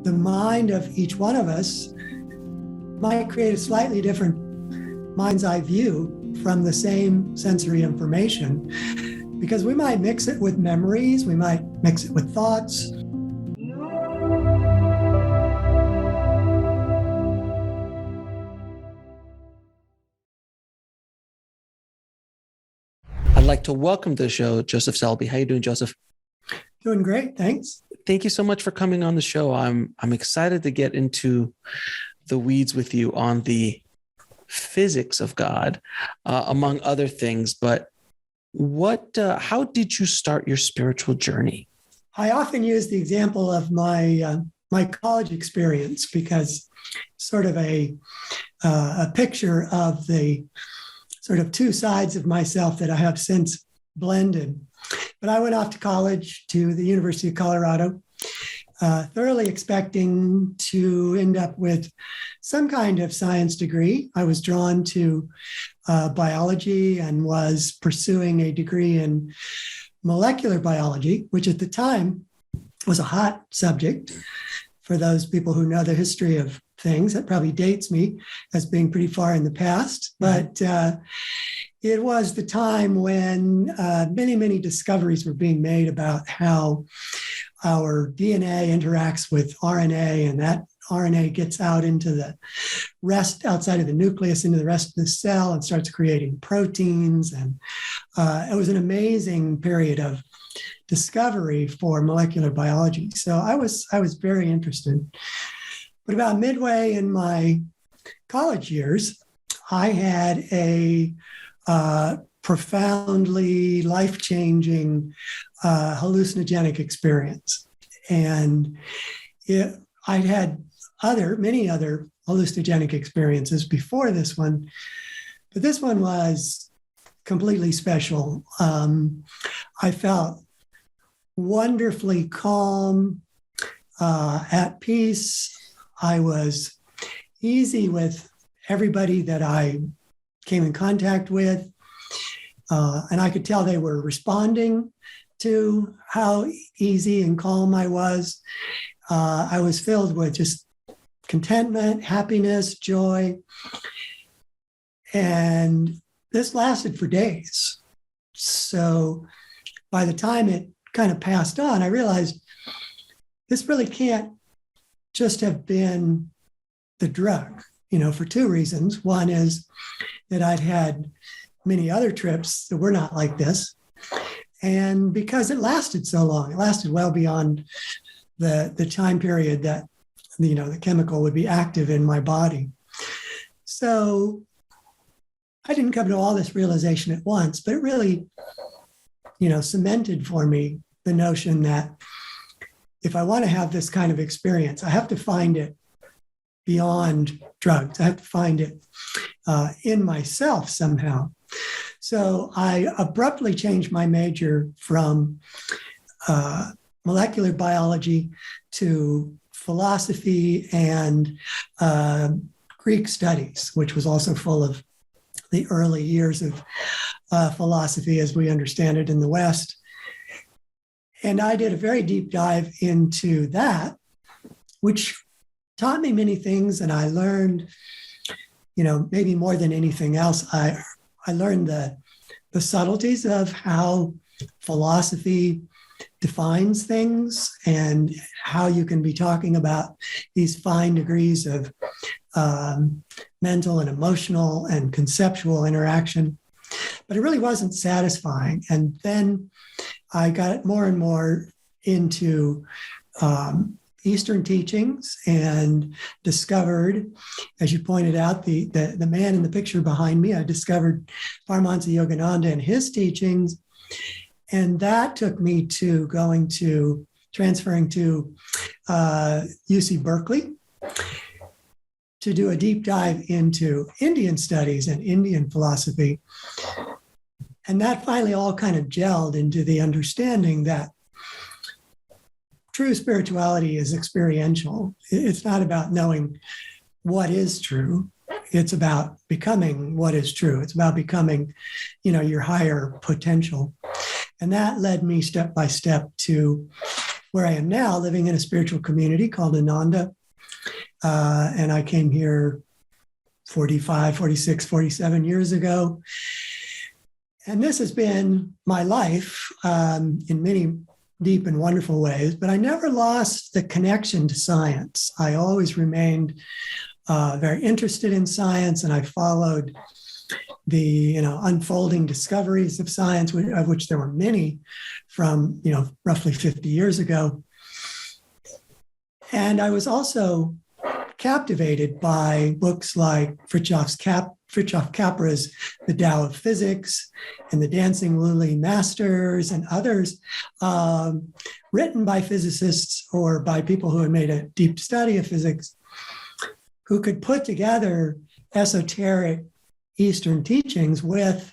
The mind of each one of us might create a slightly different mind's eye view from the same sensory information, because we might mix it with memories, we might mix it with thoughts. I'd like to welcome to the show Joseph Selbie. How you doing, Joseph? Doing great, thanks. Thank you so much for coming on the show. I'm excited to get into the weeds with you on the physics of God, among other things. But how did you start your spiritual journey? I often use the example of my college experience because sort of a picture of the sort of two sides of myself that I have since blended. But I went off to college, to the University of Colorado, thoroughly expecting to end up with some kind of science degree. I was drawn to biology and was pursuing a degree in molecular biology, which at the time was a hot subject for those people who know the history of things. That probably dates me as being pretty far in the past, but it was the time when many, many discoveries were being made about how our DNA interacts with RNA, and that RNA gets out into the rest outside of the nucleus, into the rest of the cell, and starts creating proteins. And it was an amazing period of discovery for molecular biology. So I was very interested. But about midway in my college years, I had a profoundly life-changing hallucinogenic experience. And I'd had many other hallucinogenic experiences before this one, but this one was completely special. I felt wonderfully calm, at peace. I was easy with everybody that I came in contact with, and I could tell they were responding to how easy and calm I was. I was filled with just contentment, happiness, joy, and this lasted for days. So by the time it kind of passed on, I realized this really can't just have been the drug, for two reasons. One is that I'd had many other trips that were not like this. And because it lasted so long, it lasted well beyond the time period that, the chemical would be active in my body. So I didn't come to all this realization at once, but it really, cemented for me the notion that if I want to have this kind of experience, I have to find it beyond drugs. I have to find it in myself somehow. So I abruptly changed my major from molecular biology to philosophy and Greek studies, which was also full of the early years of philosophy as we understand it in the West. And I did a very deep dive into that, which taught me many things. And I learned, maybe more than anything else, I learned the subtleties of how philosophy defines things and how you can be talking about these fine degrees of mental and emotional and conceptual interaction. But it really wasn't satisfying. And then I got more and more into Eastern teachings and discovered, as you pointed out, the man in the picture behind me, I discovered Paramahansa Yogananda and his teachings. And that took me to transferring to UC Berkeley to do a deep dive into Indian studies and Indian philosophy. And that finally all kind of gelled into the understanding that true spirituality is experiential. It's not about knowing what is true. It's about becoming what is true. It's about becoming, your higher potential. And that led me step by step to where I am now, living in a spiritual community called Ananda. And I came here 45, 46, 47 years ago. And this has been my life in many deep and wonderful ways, but I never lost the connection to science. I always remained very interested in science, and I followed the unfolding discoveries of science, of which there were many from roughly 50 years ago. And I was also captivated by books like Fritjof Capra's The Tao of Physics and The Dancing Lily Masters and others, written by physicists or by people who had made a deep study of physics, who could put together esoteric Eastern teachings with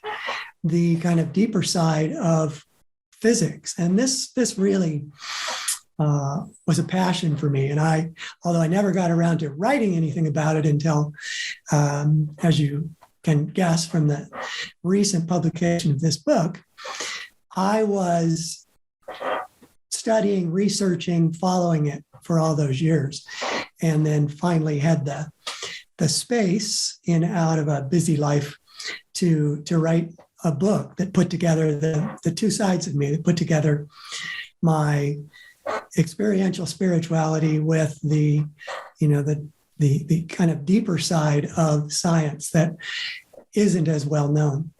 the kind of deeper side of physics. And this really was a passion for me. And although I never got around to writing anything about it until, as you can guess from the recent publication of this book, I was studying, researching, following it for all those years. And then finally had the space out of a busy life to write a book that put together the two sides of me, that put together my experiential spirituality with the kind of deeper side of science that isn't as well known.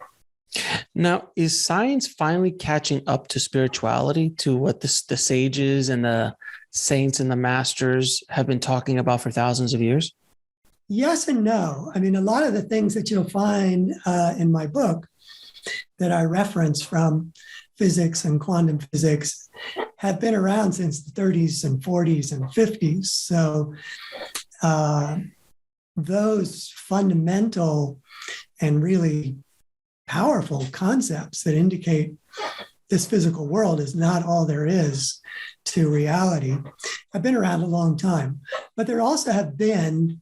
Now, is science finally catching up to spirituality, to what the sages and the saints and the masters have been talking about for thousands of years? Yes and no. I mean, a lot of the things that you'll find in my book that I reference from physics and quantum physics have been around since the 30s and 40s and 50s. So those fundamental and really powerful concepts that indicate this physical world is not all there is to reality have been around a long time. But there also have been,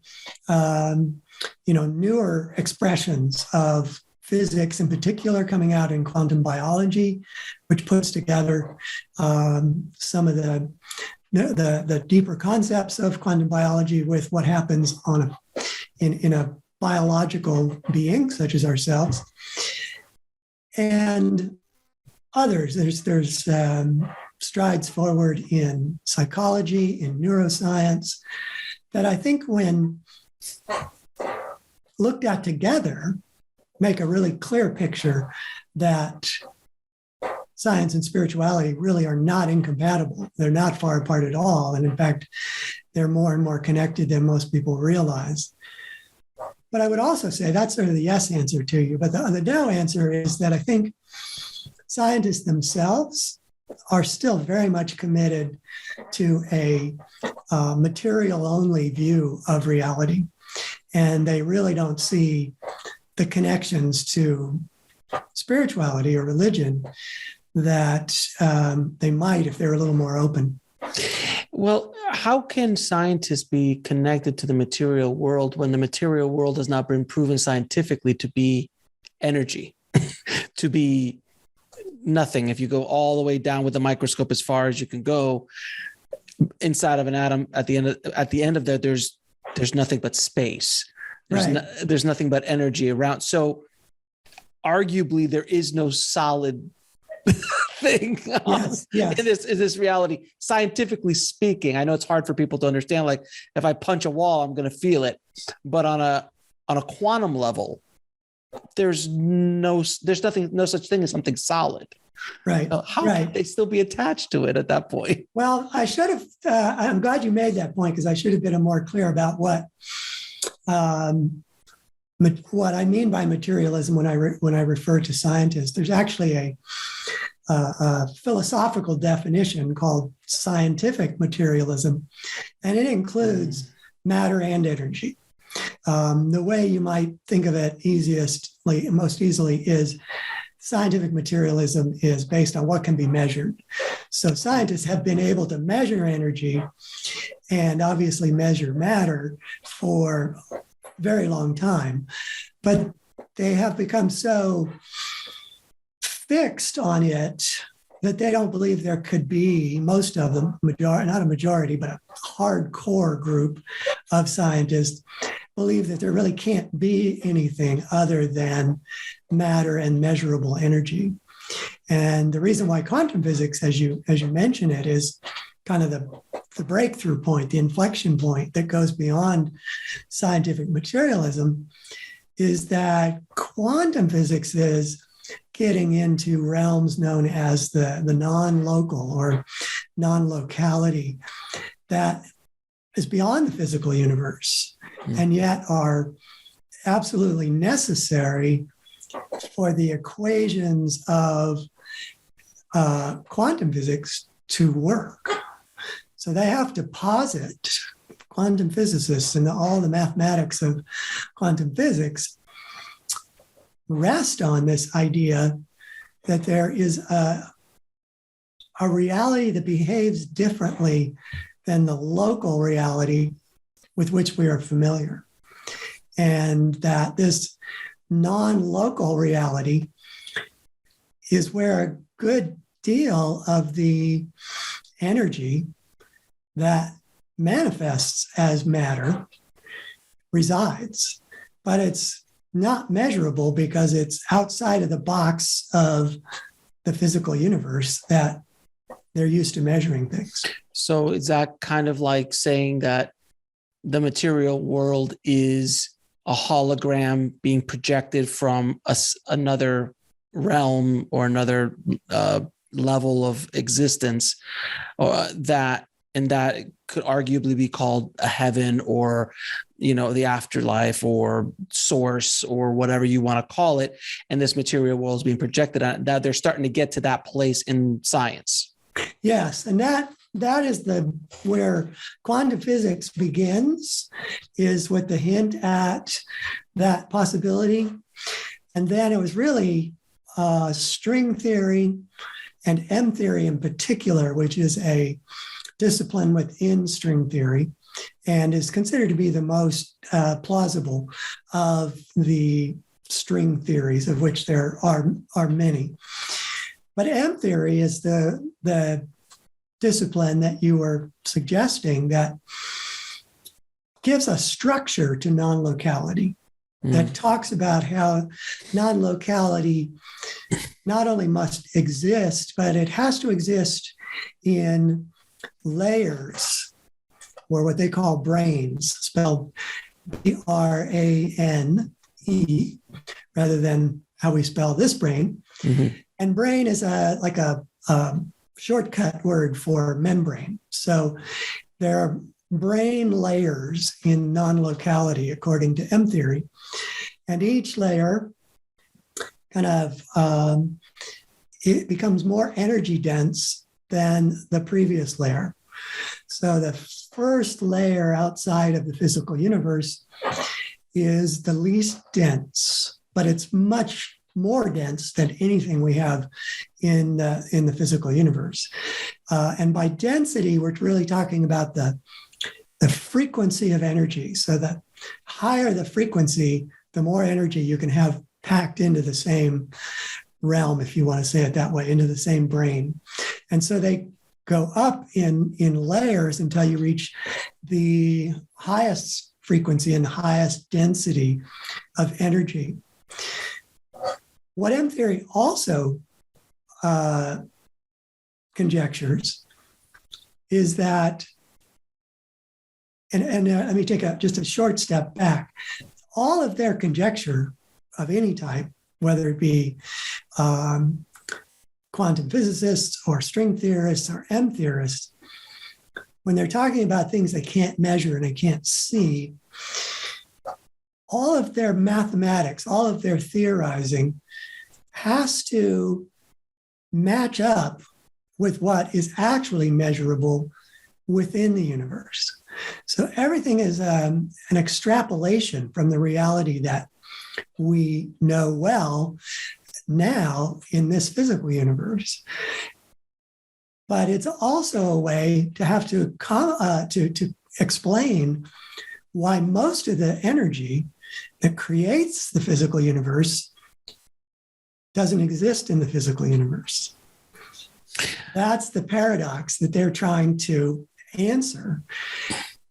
newer expressions of physics, in particular, coming out in quantum biology, which puts together some of the deeper concepts of quantum biology with what happens in a biological being, such as ourselves, and others. There's strides forward in psychology, in neuroscience, that I think, when looked at together, make a really clear picture that science and spirituality really are not incompatible. They're not far apart at all. And in fact, they're more and more connected than most people realize. But I would also say that's sort of the yes answer to you. But the no answer is that I think scientists themselves are still very much committed to a material-only view of reality. And they really don't see the connections to spirituality or religion that they might if they're a little more open. Well, how can scientists be connected to the material world when the material world has not been proven scientifically to be energy, to be nothing? If you go all the way down with the microscope as far as you can go inside of an atom, at the end of that, there's nothing but space. There's nothing but energy around. So arguably there is no solid thing yes. in this reality, scientifically speaking. I know it's hard for people to understand. Like, if I punch a wall, I'm going to feel it. But on a quantum level, there's no such thing as something solid. Right. So how could they still be attached to it at that point? Well, I should have. I'm glad you made that point, because I should have been more clear about what I mean by materialism when I refer to scientists. There's actually a philosophical definition called scientific materialism, and it includes matter and energy. The way you might think of it most easily is scientific materialism is based on what can be measured. So scientists have been able to measure energy and obviously measure matter for a very long time, but they have become so fixed on it that they don't believe there could be, most of them, not a majority, but a hardcore group of scientists believe that there really can't be anything other than matter and measurable energy. And the reason why quantum physics, as you mention it, is kind of the breakthrough point, the inflection point that goes beyond scientific materialism, is that quantum physics is getting into realms known as the non-local or non-locality that is beyond the physical universe and yet are absolutely necessary for the equations of quantum physics to work. So they have to posit, quantum physicists and all the mathematics of quantum physics rest on this idea that there is a reality that behaves differently than the local reality with which we are familiar. And that this non-local reality is where a good deal of the energy that manifests as matter resides. But it's not measurable because it's outside of the box of the physical universe that they're used to measuring things. So is that kind of like saying that the material world is a hologram being projected from another realm or another level of existence, or that could arguably be called a heaven or, the afterlife or source or whatever you want to call it. And this material world is being projected on, that they're starting to get to that place in science. Yes. And that is where quantum physics begins, is with the hint at that possibility. And then it was really string theory and M theory in particular, which is a discipline within string theory and is considered to be the most plausible of the string theories, of which there are many. But M theory is the discipline that you were suggesting that gives a structure to non-locality, that talks about how non-locality not only must exist, but it has to exist in layers, or what they call branes, spelled B-R-A-N-E, rather than how we spell this brain. Mm-hmm. And brain is like a shortcut word for membrane. So there are brain layers in non-locality, according to M theory. And each layer kind of, it becomes more energy dense than the previous layer. So the first layer outside of the physical universe is the least dense, but it's much more dense than anything we have in the physical universe. And by density, we're really talking about the frequency of energy. So the higher the frequency, the more energy you can have packed into the same realm, if you want to say it that way, into the same brain. And so they go up in layers until you reach the highest frequency and the highest density of energy. What M theory also conjectures is that, and let me take just a short step back. All of their conjecture of any type, whether it be quantum physicists or string theorists or M theorists, when they're talking about things they can't measure and they can't see, all of their mathematics, all of their theorizing has to match up with what is actually measurable within the universe. So everything is an extrapolation from the reality that we know well now in this physical universe. But it's also a way to have to explain why most of the energy that creates the physical universe doesn't exist in the physical universe. That's the paradox that they're trying to answer.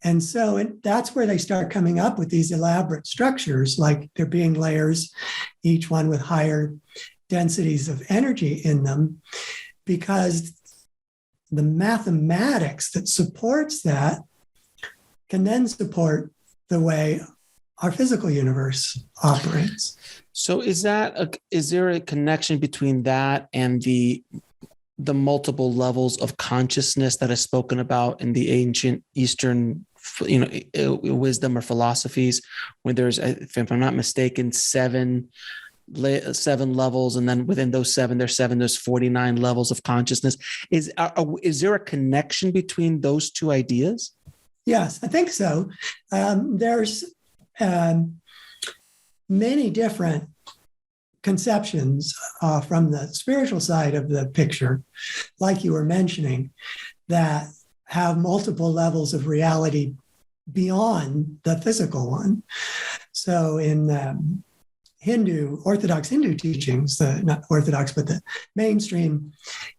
And so that's where they start coming up with these elaborate structures, like there being layers, each one with higher densities of energy in them, because the mathematics that supports that can then support the way our physical universe operates. So is there a connection between that and the multiple levels of consciousness that is spoken about in the ancient Eastern, wisdom or philosophies, when there's, if I'm not mistaken, seven levels, and then within those there's 49 levels of consciousness. Is there a connection between those two ideas? Yes, I think so. There's many different conceptions from the spiritual side of the picture, like you were mentioning, that have multiple levels of reality beyond the physical one. So in Orthodox Hindu teachings, not Orthodox, but the mainstream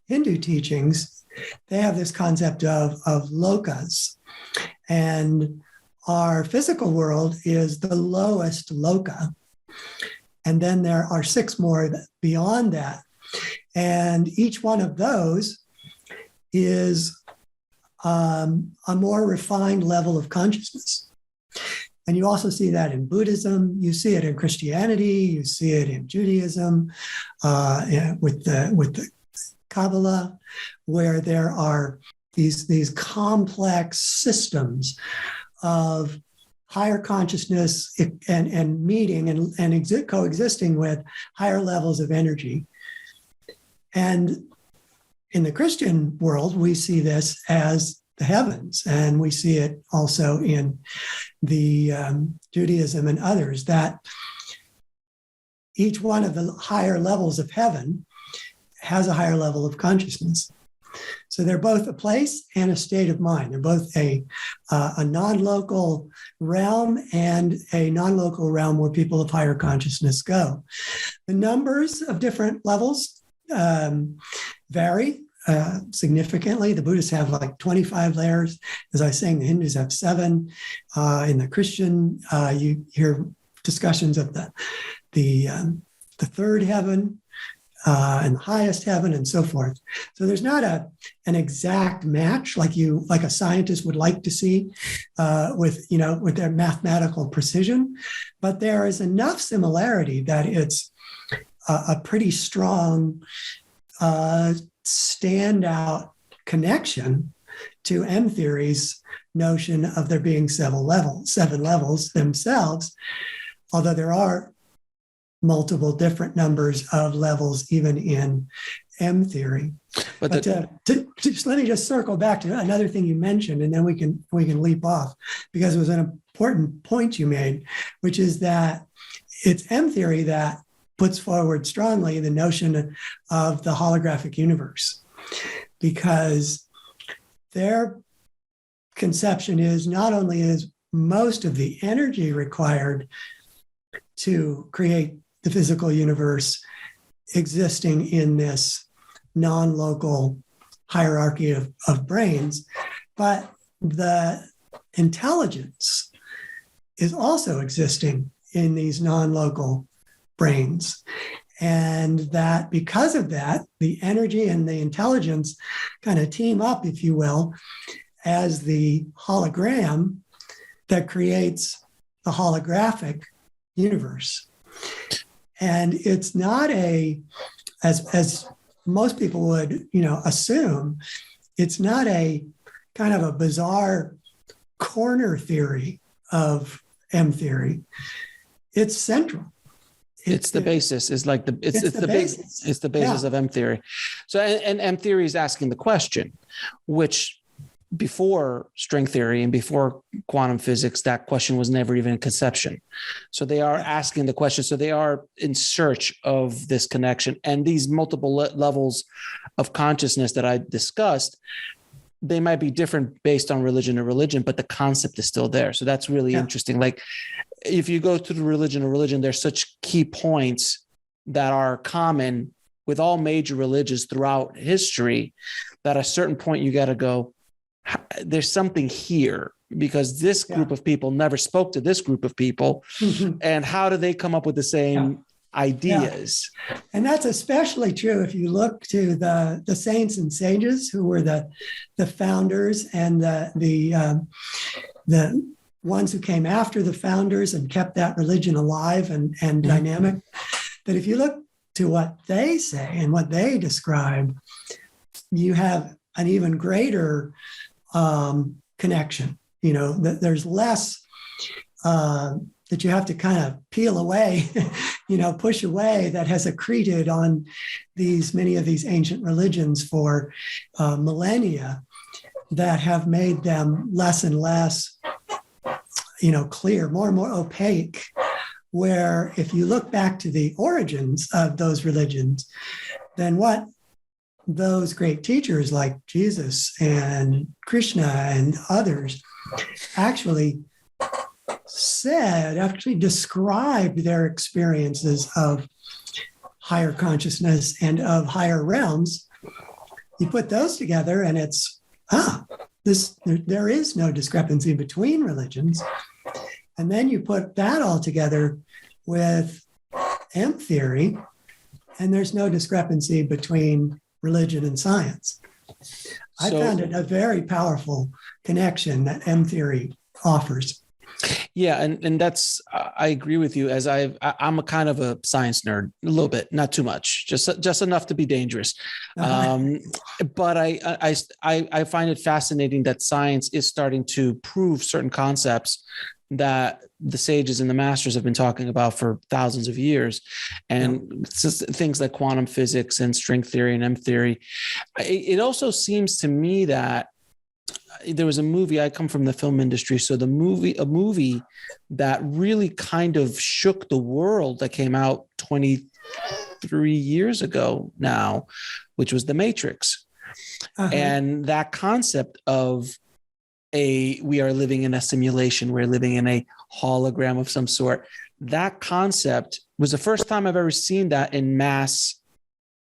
Hindu teachings, they have this concept of lokas. And our physical world is the lowest loka. And then there are 6 more beyond that. And each one of those is a more refined level of consciousness. And you also see that in Buddhism, you see it in Christianity, you see it in Judaism, with the Kabbalah, where there are these complex systems of higher consciousness and meeting and coexisting with higher levels of energy. And in the Christian world, we see this as the heavens, and we see it also in the Judaism and others, that each one of the higher levels of heaven has a higher level of consciousness. So they're both a place and a state of mind. They're both a non-local realm and a non-local realm where people of higher consciousness go. The numbers of different levels vary significantly. The Buddhists have like 25 layers. As I was saying, the Hindus have 7. In the Christian, you hear discussions of the third heaven, and the highest heaven, and so forth. So there's not an exact match like a scientist would like to see with their mathematical precision, but there is enough similarity that it's a pretty strong standout connection to M theory's notion of there being 7 levels themselves, although there are multiple different numbers of levels even in M theory. But just let me just circle back to another thing you mentioned, and then we can leap off, because it was an important point you made, which is that it's M theory that puts forward strongly the notion of the holographic universe, because their conception is not only is most of the energy required to create the physical universe existing in this non-local hierarchy of brains, but the intelligence is also existing in these non-local brains. And that because of that, the energy and the intelligence kind of team up, if you will, as the hologram that creates the holographic universe. And it's not as most people would, assume, it's not a kind of a bizarre corner theory of M theory. It's central. It's the basis. It's like the basis. It's the basis of M theory. So, and M theory is asking the question, which before string theory and before quantum physics, that question was never even a conception. So they are asking the question. So they are in search of this connection, and these multiple levels of consciousness that I discussed, they might be different based on religion to religion, but the concept is still there. So that's really interesting. Like if you go to the religion, there's such key points that are common with all major religions throughout history, that at a certain point you got to go, there's something here, because this group of people never spoke to this group of people. And how do they come up with the same ideas? Yeah. And that's especially true if you look to the saints and sages who were the founders and the ones who came after the founders and kept that religion alive and dynamic. That if you look to what they say and what they describe, you have an even greater connection. That there's less that you have to kind of peel away, push away, that has accreted on many of these ancient religions for millennia, that have made them less and less, clear, more and more opaque. Where if you look back to the origins of those religions, then what those great teachers like Jesus and Krishna and others actually described their experiences of higher consciousness and of higher realms. You put those together and it's, there is no discrepancy between religions. And then you put that all together with M theory, and there's no discrepancy between religion and science. I found it a very powerful connection that M theory offers. Yeah, and that's, I agree with you, as I'm a kind of a science nerd, a little bit, not too much, just enough to be dangerous. But I find it fascinating that science is starting to prove certain concepts that the sages and the masters have been talking about for thousands of years. And things like quantum physics and string theory and M theory. It also seems to me that there was a movie, I come from the film industry, so a movie that really kind of shook the world that came out 23 years ago now, which was The Matrix. And that concept of we are living in a simulation, we're living in a hologram of some sort. That concept was the first time I've ever seen that in the mass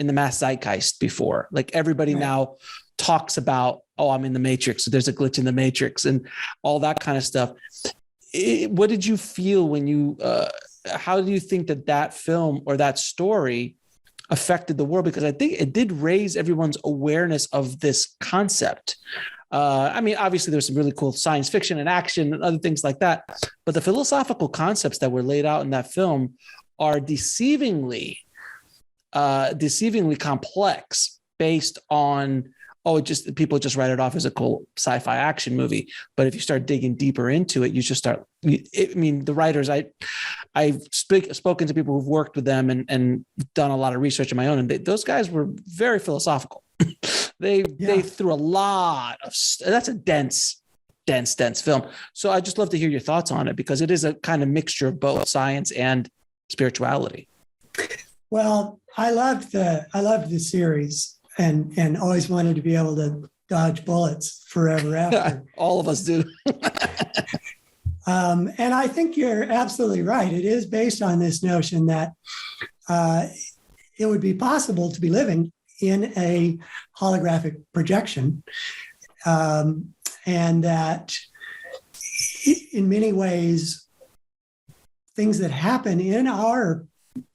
zeitgeist before. Like everybody now talks about, I'm in the Matrix, so there's a glitch in the Matrix and all that kind of stuff. What did you feel when you, how do you think that film or that story affected the world? Because I think it did raise everyone's awareness of this concept. Obviously there's some really cool science fiction and action and other things like that, but the philosophical concepts that were laid out in that film are deceivingly complex based on, people just write it off as a cool sci-fi action movie. But if you start digging deeper into it, you just the writers, I've spoken to people who've worked with them and done a lot of research on my own. And those guys were very philosophical. They threw a lot of, that's a dense film. So I just love to hear your thoughts on it, because it is a kind of mixture of both science and spirituality. Well, I loved the series and always wanted to be able to dodge bullets forever after. All of us do. And I think you're absolutely right. It is based on this notion that it would be possible to be living in a holographic projection, and that in many ways, things that happen in our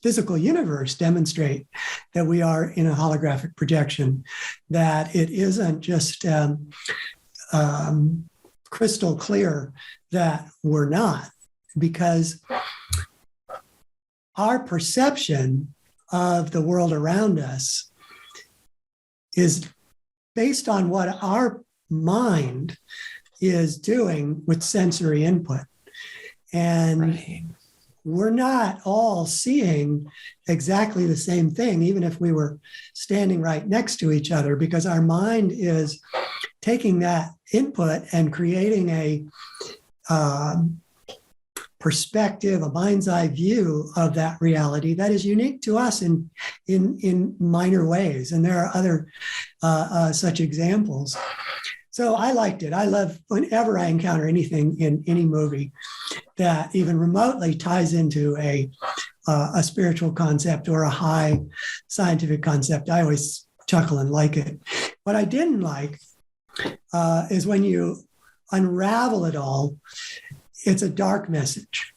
physical universe demonstrate that we are in a holographic projection, that it isn't just crystal clear that we're not, because our perception of the world around us is based on what our mind is doing with sensory input. And we're not all seeing exactly the same thing, even if we were standing right next to each other, because our mind is taking that input and creating a perspective, a mind's eye view of that reality that is unique to us in minor ways. And there are other such examples. So I liked it. I love whenever I encounter anything in any movie that even remotely ties into a a spiritual concept or a high scientific concept. I always chuckle and like it. What I didn't like is when you unravel it all, it's a dark message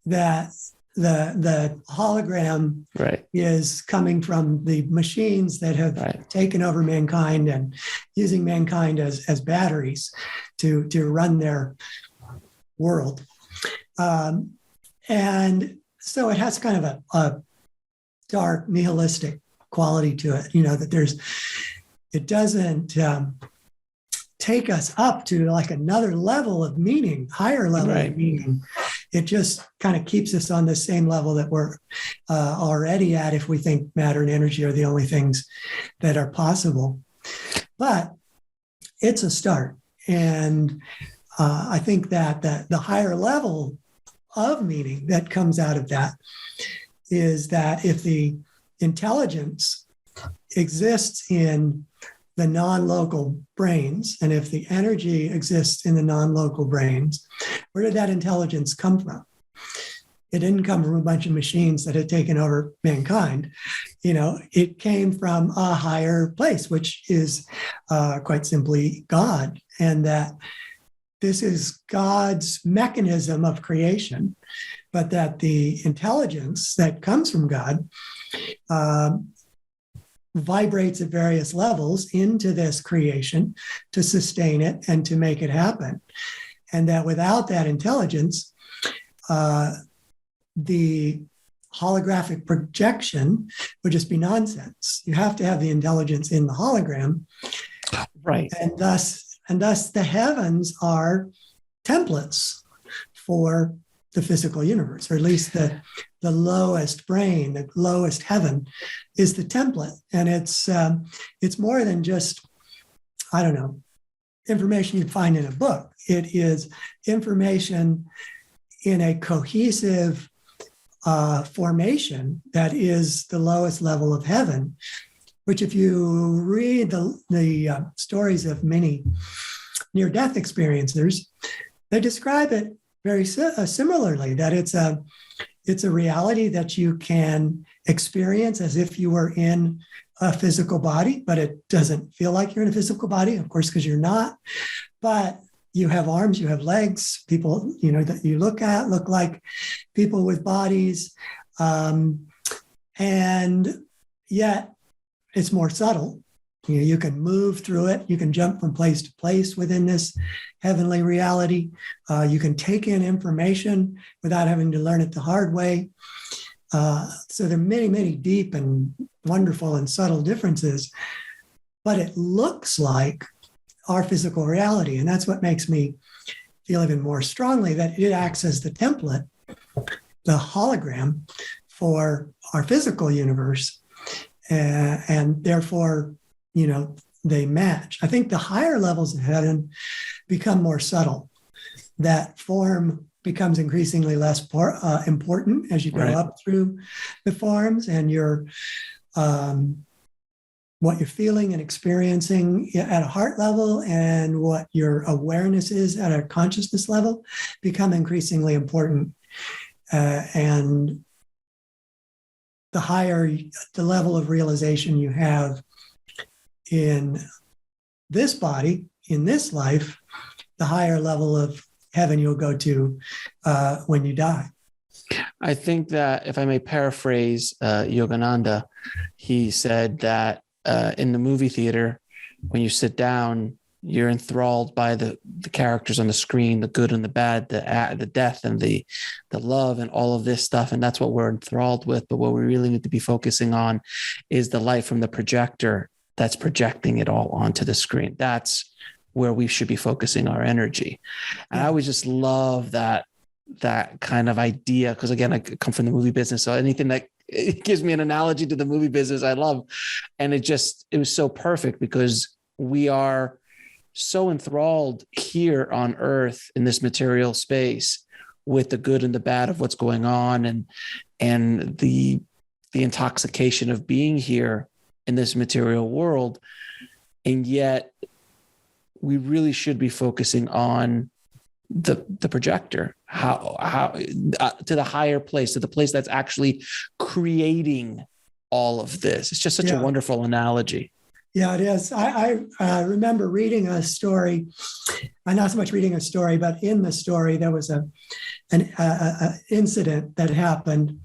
that the hologram is coming from the machines that have taken over mankind and using mankind as batteries to run their world. And so it has kind of a dark nihilistic quality to it, that it doesn't take us up to like another level of meaning, higher level of meaning. It just kind of keeps us on the same level that we're already at if we think matter and energy are the only things that are possible. But it's a start. And I think that the higher level of meaning that comes out of that is that if the intelligence exists in the non-local brains, and if the energy exists in the non-local brains, where did that intelligence come from? It didn't come from a bunch of machines that had taken over mankind. It came from a higher place, which is quite simply God, and that this is God's mechanism of creation, but that the intelligence that comes from God vibrates at various levels into this creation to sustain it and to make it happen. And that without that intelligence, the holographic projection would just be nonsense. You have to have the intelligence in the hologram. Right. And thus the heavens are templates for the physical universe, or at least the lowest brain, the lowest heaven is the template. And it's more than just, information you'd find in a book. It is information in a cohesive formation that is the lowest level of heaven, which if you read the stories of many near-death experiencers, they describe it very similarly, that it's a reality that you can experience as if you were in a physical body, but it doesn't feel like you're in a physical body, of course, because you're not. But you have arms, you have legs, people, that you look at look like people with bodies. And yet it's more subtle. You can move through it. You can jump from place to place within this heavenly reality. You can take in information without having to learn it the hard way. So there are many, many deep and wonderful and subtle differences, but it looks like our physical reality. And that's what makes me feel even more strongly that it acts as the template, the hologram for our physical universe. And therefore, they match. I think the higher levels of heaven become more subtle. That form becomes increasingly less important as you go up through the forms, and what you're feeling and experiencing at a heart level and what your awareness is at a consciousness level become increasingly important. And the higher the level of realization you have in this body, in this life, the higher level of heaven you'll go to when you die. I think that if I may paraphrase Yogananda, he said that in the movie theater, when you sit down, you're enthralled by the characters on the screen, the good and the bad, the death and the love and all of this stuff. And that's what we're enthralled with. But what we really need to be focusing on is the light from the projector that's projecting it all onto the screen. That's where we should be focusing our energy. And I always just love that kind of idea. Because again, I come from the movie business. So anything that it gives me an analogy to the movie business, I love. And it was so perfect because we are so enthralled here on earth in this material space with the good and the bad of what's going on and the intoxication of being here in this material world. And yet we really should be focusing on the projector, how to the higher place, to the place that's actually creating all of this. It's just such a wonderful analogy. Yeah, it is. I remember reading a story, not so much reading a story, but in the story, there was an incident that happened.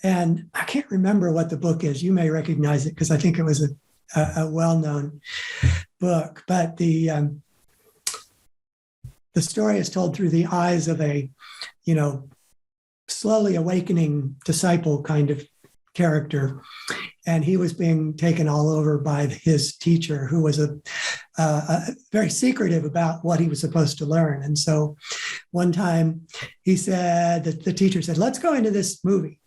And I can't remember what the book is. You may recognize it because I think it was a well-known book. But the story is told through the eyes of a, slowly awakening disciple kind of character. And he was being taken all over by his teacher, who was a very secretive about what he was supposed to learn. And so one time he said, that the teacher said, let's go into this movie.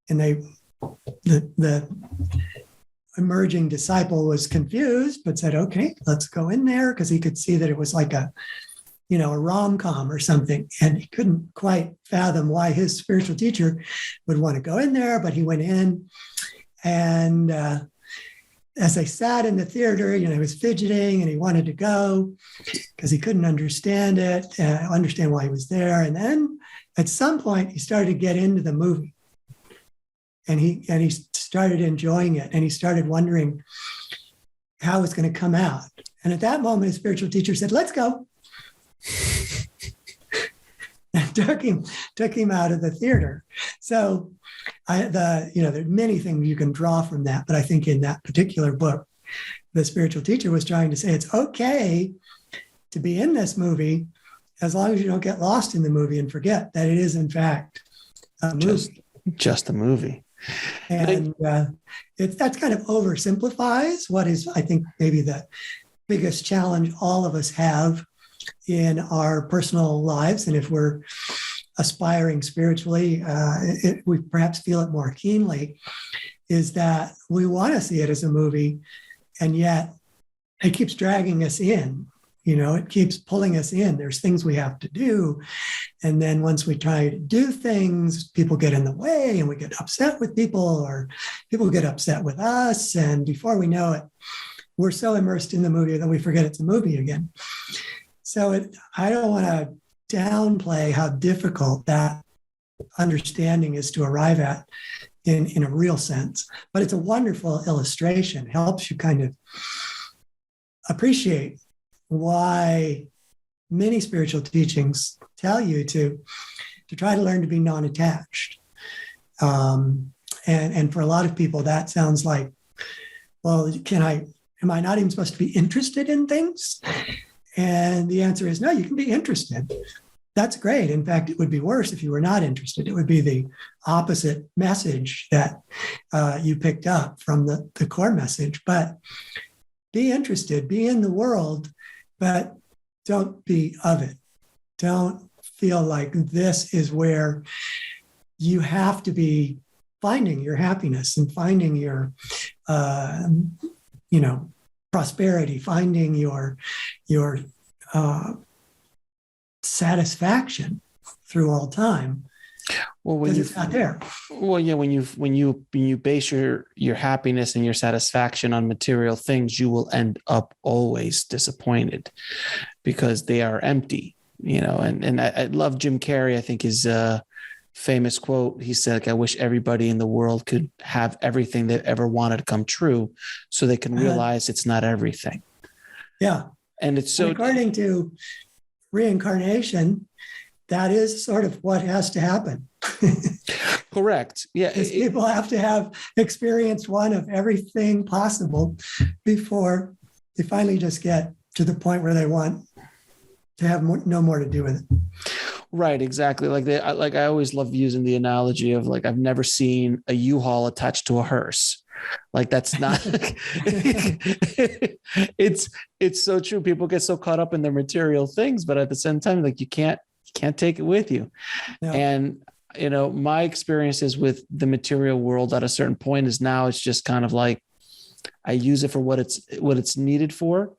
And the emerging disciple was confused, but said, okay, let's go in there, because he could see that it was like a rom-com or something. And he couldn't quite fathom why his spiritual teacher would want to go in there, but he went in. And as they sat in the theater, he was fidgeting and he wanted to go because he couldn't understand why he was there. And then at some point he started to get into the movie, and he started enjoying it, and he started wondering how it's going to come out. And at that moment, his spiritual teacher said, let's go. And took him out of the theater. So there are many things you can draw from that, but I think in that particular book, the spiritual teacher was trying to say it's okay to be in this movie as long as you don't get lost in the movie and forget that it is in fact a movie. Just a movie. And that kind of oversimplifies what is, I think, maybe the biggest challenge all of us have in our personal lives. And if we're aspiring spiritually, we perhaps feel it more keenly, is that we want to see it as a movie, and yet it keeps dragging us in. It keeps pulling us in. There's things we have to do. And then once we try to do things, people get in the way and we get upset with people, or people get upset with us. And before we know it, we're so immersed in the movie that we forget it's a movie again. So I don't want to downplay how difficult that understanding is to arrive at in a real sense. But it's a wonderful illustration. It helps you kind of appreciate why many spiritual teachings tell you to try to learn to be non-attached. And for a lot of people, that sounds like, well, am I not even supposed to be interested in things? And the answer is no, you can be interested. That's great. In fact, it would be worse if you were not interested. It would be the opposite message that you picked up from the core message. But be interested, be in the world, but don't be of it. Don't feel like this is where you have to be finding your happiness and finding your, prosperity, finding your satisfaction through all time. Well, when it's not there. Well, yeah, when you base your happiness and your satisfaction on material things, you will end up always disappointed because they are empty. And I love Jim Carrey. I think his famous quote. He said, "I wish everybody in the world could have everything they've ever wanted to come true, so they can realize it's not everything." Yeah, and it's so. According to reincarnation, that is sort of what has to happen. Correct. Yeah. People have to have experienced one of everything possible before they finally just get to the point where they want to have no more to do with it. Right. Exactly. I always love using the analogy of I've never seen a U-Haul attached to a hearse. That's not, it's so true. People get so caught up in their material things, but at the same time, you can't take it with you. No. And, my experiences with the material world at a certain point is now it's just kind of I use it for what it's needed for,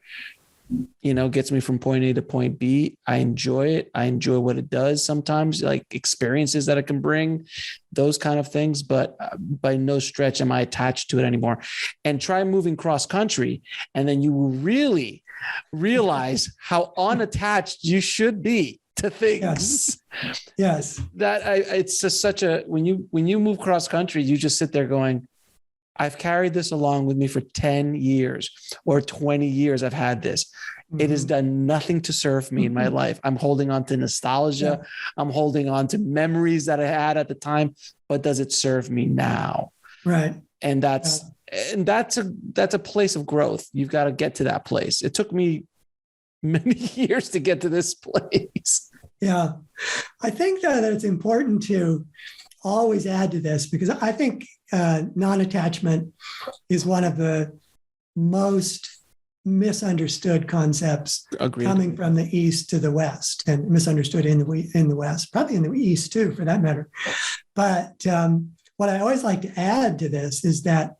gets me from point A to point B. I enjoy it. I enjoy what it does sometimes, experiences that it can bring, those kind of things. But by no stretch am I attached to it anymore. And try moving cross country. And then you will really realize how unattached you should be to things. Yes. It's just such a, when you move cross country, you just sit there going, I've carried this along with me for 10 years or 20 years. I've had this. Mm-hmm. It has done nothing to serve me in my life. I'm holding on to nostalgia. Yeah. I'm holding on to memories that I had at the time, but does it serve me now? Right. And that's a place of growth. You've got to get to that place. It took me many years to get to this place. Yeah. I think that it's important to always add to this, because I think non-attachment is one of the most misunderstood concepts. Agreed. Coming from the East to the West, and misunderstood in the West, probably in the East too, for that matter. But what I always like to add to this is that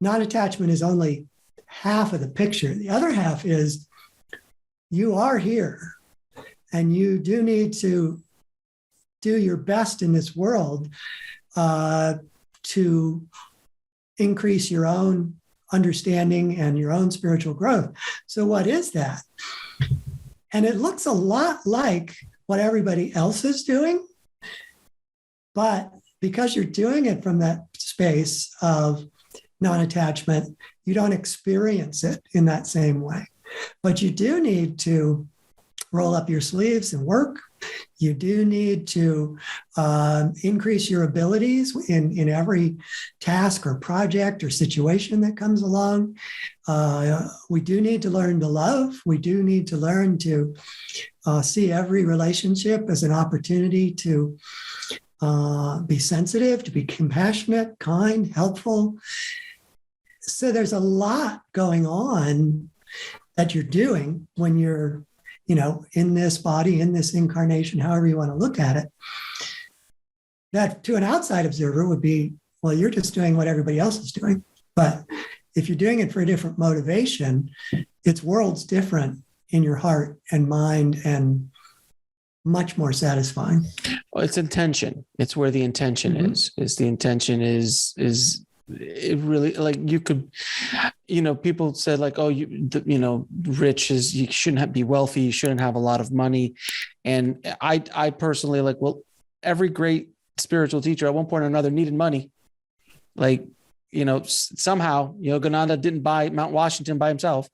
non-attachment is only half of the picture. The other half is you are here, and you do need to do your best in this world to increase your own understanding and your own spiritual growth. So what is that? And it looks a lot like what everybody else is doing, but because you're doing it from that space of non-attachment, you don't experience it in that same way. But you do need to roll up your sleeves and work. You do need to increase your abilities in every task or project or situation that comes along. We do need to learn to love. We do need to learn to see every relationship as an opportunity to be sensitive, to be compassionate, kind, helpful. So there's a lot going on that you're doing when you're, in this body, in this incarnation, however you want to look at it, that to an outside observer would be, well, you're just doing what everybody else is doing. But if you're doing it for a different motivation, it's worlds different in your heart and mind, and much more satisfying. Well, it's intention. It's where the intention is the intention is it really, like, you could, people said like, oh, rich is, you shouldn't be wealthy. You shouldn't have a lot of money. And I personally every great spiritual teacher at one point or another needed money. Like, somehow, Yogananda didn't buy Mount Washington by himself.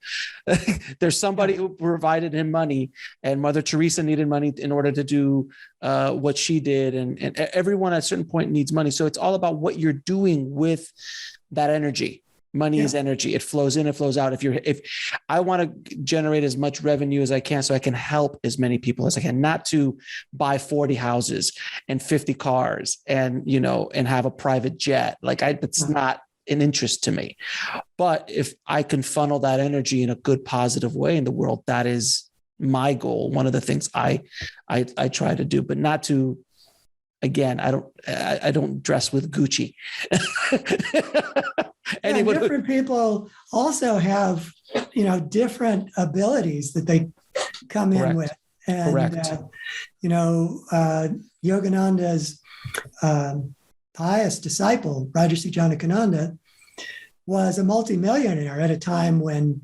There's somebody who provided him money, and Mother Teresa needed money in order to do what she did. And everyone at a certain point needs money. So it's all about what you're doing with that energy. Money is energy. It flows in, it flows out. If I want to generate as much revenue as I can, so I can help as many people as I can, not to buy 40 houses and 50 cars and, and have a private jet. That's not an interest to me. But if I can funnel that energy in a good, positive way in the world, that is my goal. One of the things I try to do, but not to, again, I don't dress with Gucci. Different people also have, different abilities that they come in with. And, Yogananda's highest disciple, Rajarsi Janakananda, was a multimillionaire at a time when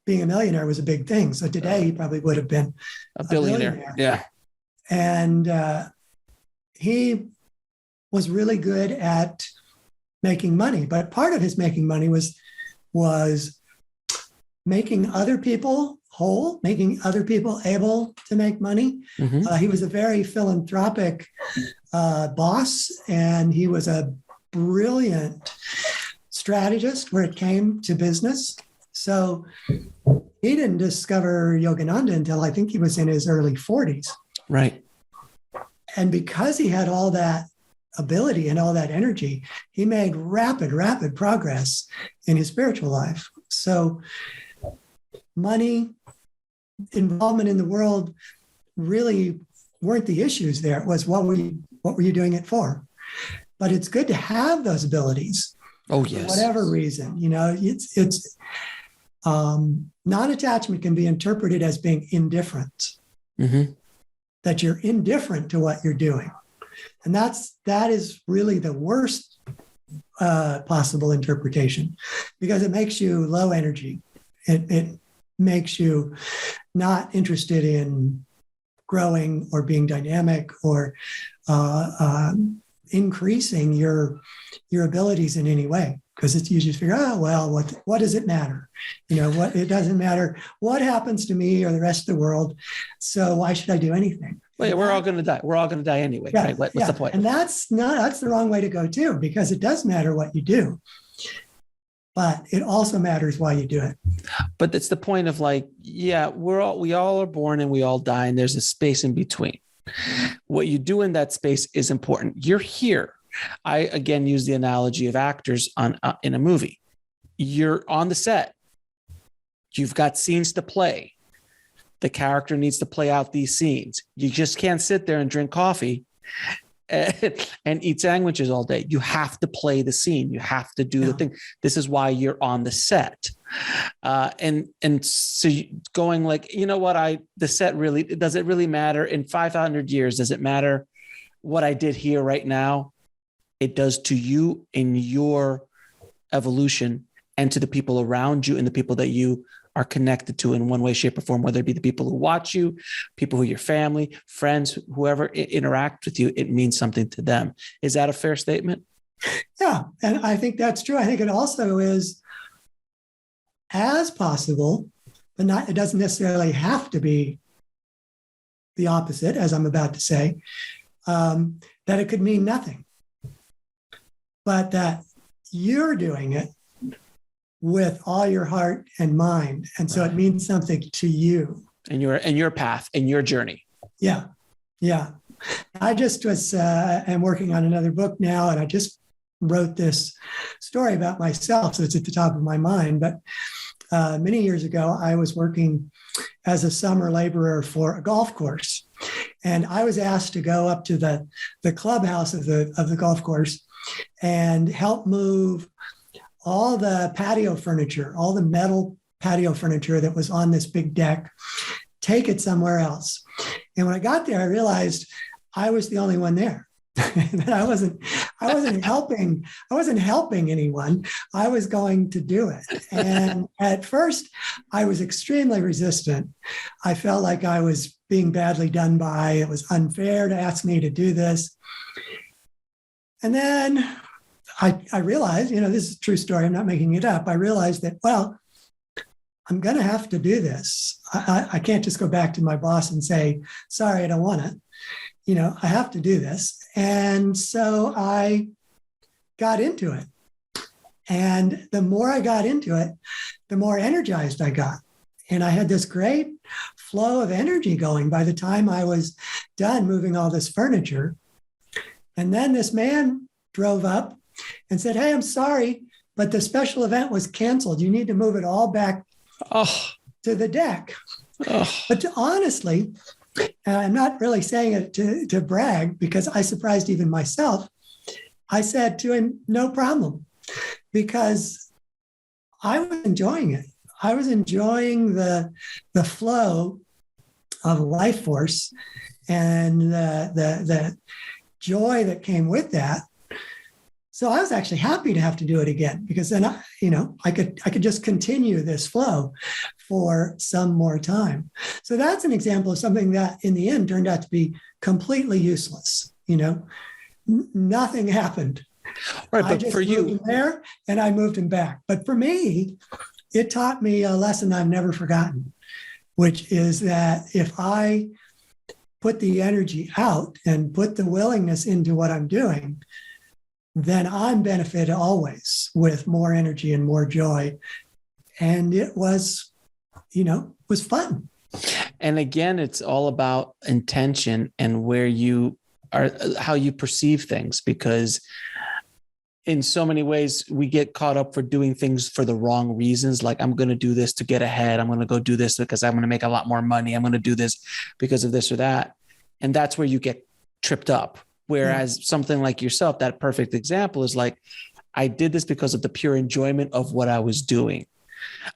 being a millionaire was a big thing. So today he probably would have been a billionaire. Yeah. And he was really good at making money, but part of his making money was making other people whole, making other people able to make money. Mm-hmm. He was a very philanthropic boss, and he was a brilliant strategist where it came to business. So he didn't discover Yogananda until I think he was in his early 40s. Right. And because he had all that ability and all that energy, he made rapid progress in his spiritual life. So money, involvement in the world really weren't the issues there. It was what were you doing it for? But it's good to have those abilities. Oh, yes. For whatever reason, it's non-attachment can be interpreted as being indifferent. Mm-hmm. That you're indifferent to what you're doing. And that is really the worst possible interpretation, because it makes you low energy. It makes you not interested in growing or being dynamic or increasing your abilities in any way, because you just figure, oh well, what does it matter? It doesn't matter what happens to me or the rest of the world. So why should I do anything? Well, yeah, we're all going to die. We're all going to die anyway. Yeah, right? What's the point? And that's the wrong way to go too, because it does matter what you do, but it also matters why you do it. But it's the point of like, yeah, we all are born and we all die, and there's a space in between. What you do in that space is important. You're here. I again use the analogy of actors in a movie. You're on the set. You've got scenes to play. The character needs to play out these scenes. You just can't sit there and drink coffee and eat sandwiches all day. You have to play the scene. You have to do the thing. This is why you're on the set. And so going like, the set really, does it really matter in 500 years? Does it matter what I did here right now? It does to you in your evolution and to the people around you and the people that you are connected to in one way, shape, or form, whether it be the people who watch you, people who are your family, friends, whoever interact with you, it means something to them. Is that a fair statement? Yeah. And I think that's true. I think it also is as possible, but it doesn't necessarily have to be the opposite, as I'm about to say, that it could mean nothing, but that you're doing it with all your heart and mind. And so it means something to you. And your path and your journey. Yeah. Yeah. I just am working on another book now, and I just wrote this story about myself. So it's at the top of my mind. But many years ago, I was working as a summer laborer for a golf course. And I was asked to go up to the clubhouse of the golf course and help move all the patio furniture, all the metal patio furniture that was on this big deck, take it somewhere else. And when I got there, I realized I was the only one there. That I wasn't helping anyone. I was going to do it. And at first I was extremely resistant. I felt like I was being badly done by. It was unfair to ask me to do this. And then I realized, this is a true story. I'm not making it up. I realized that, well, I'm going to have to do this. I can't just go back to my boss and say, sorry, I don't want it. I have to do this. And so I got into it. And the more I got into it, the more energized I got. And I had this great flow of energy going by the time I was done moving all this furniture. And then this man drove up and said, hey, I'm sorry, but the special event was canceled. You need to move it all back to the deck. But honestly, I'm not really saying it to brag, because I surprised even myself. I said to him, no problem, because I was enjoying it. I was enjoying the flow of life force and the joy that came with that. So I was actually happy to have to do it again, because then I could just continue this flow for some more time. So that's an example of something that in the end turned out to be completely useless. Nothing happened. Right, but I just for moved you him there and I moved him back. But for me, it taught me a lesson I've never forgotten, which is that if I put the energy out and put the willingness into what I'm doing, then I'm benefited always with more energy and more joy. And it was fun. And again, it's all about intention and where you are, how you perceive things, because in so many ways we get caught up for doing things for the wrong reasons. Like, I'm going to do this to get ahead. I'm going to go do this because I'm going to make a lot more money. I'm going to do this because of this or that. And that's where you get tripped up. Whereas something like yourself, that perfect example is like, I did this because of the pure enjoyment of what I was doing.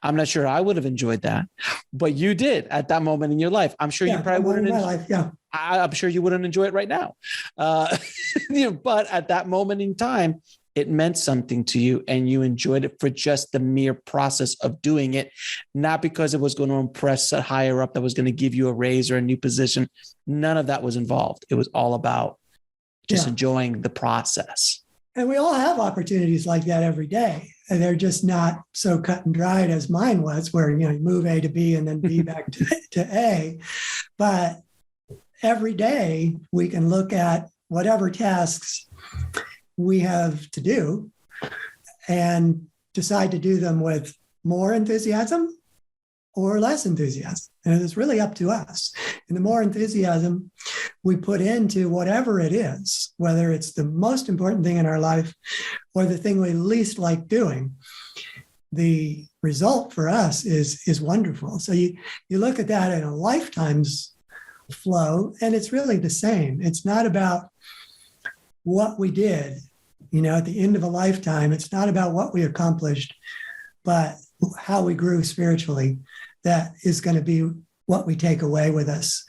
I'm not sure I would have enjoyed that, but you did at that moment in your life. I'm sure you probably wouldn't. In my life, I'm sure you wouldn't enjoy it right now. But at that moment in time, it meant something to you and you enjoyed it for just the mere process of doing it, not because it was going to impress a higher up that was going to give you a raise or a new position. None of that was involved. It was all about just enjoying the process. And we all have opportunities like that every day. And they're just not so cut and dried as mine was, where, you move A to B and then B back to A. But every day we can look at whatever tasks we have to do and decide to do them with more enthusiasm or less enthusiasm. And it's really up to us. And the more enthusiasm we put into whatever it is, whether it's the most important thing in our life or the thing we least like doing, the result for us is wonderful. So you look at that in a lifetime's flow, and it's really the same. It's not about what we did, at the end of a lifetime. It's not about what we accomplished, but how we grew spiritually. That is going to be what we take away with us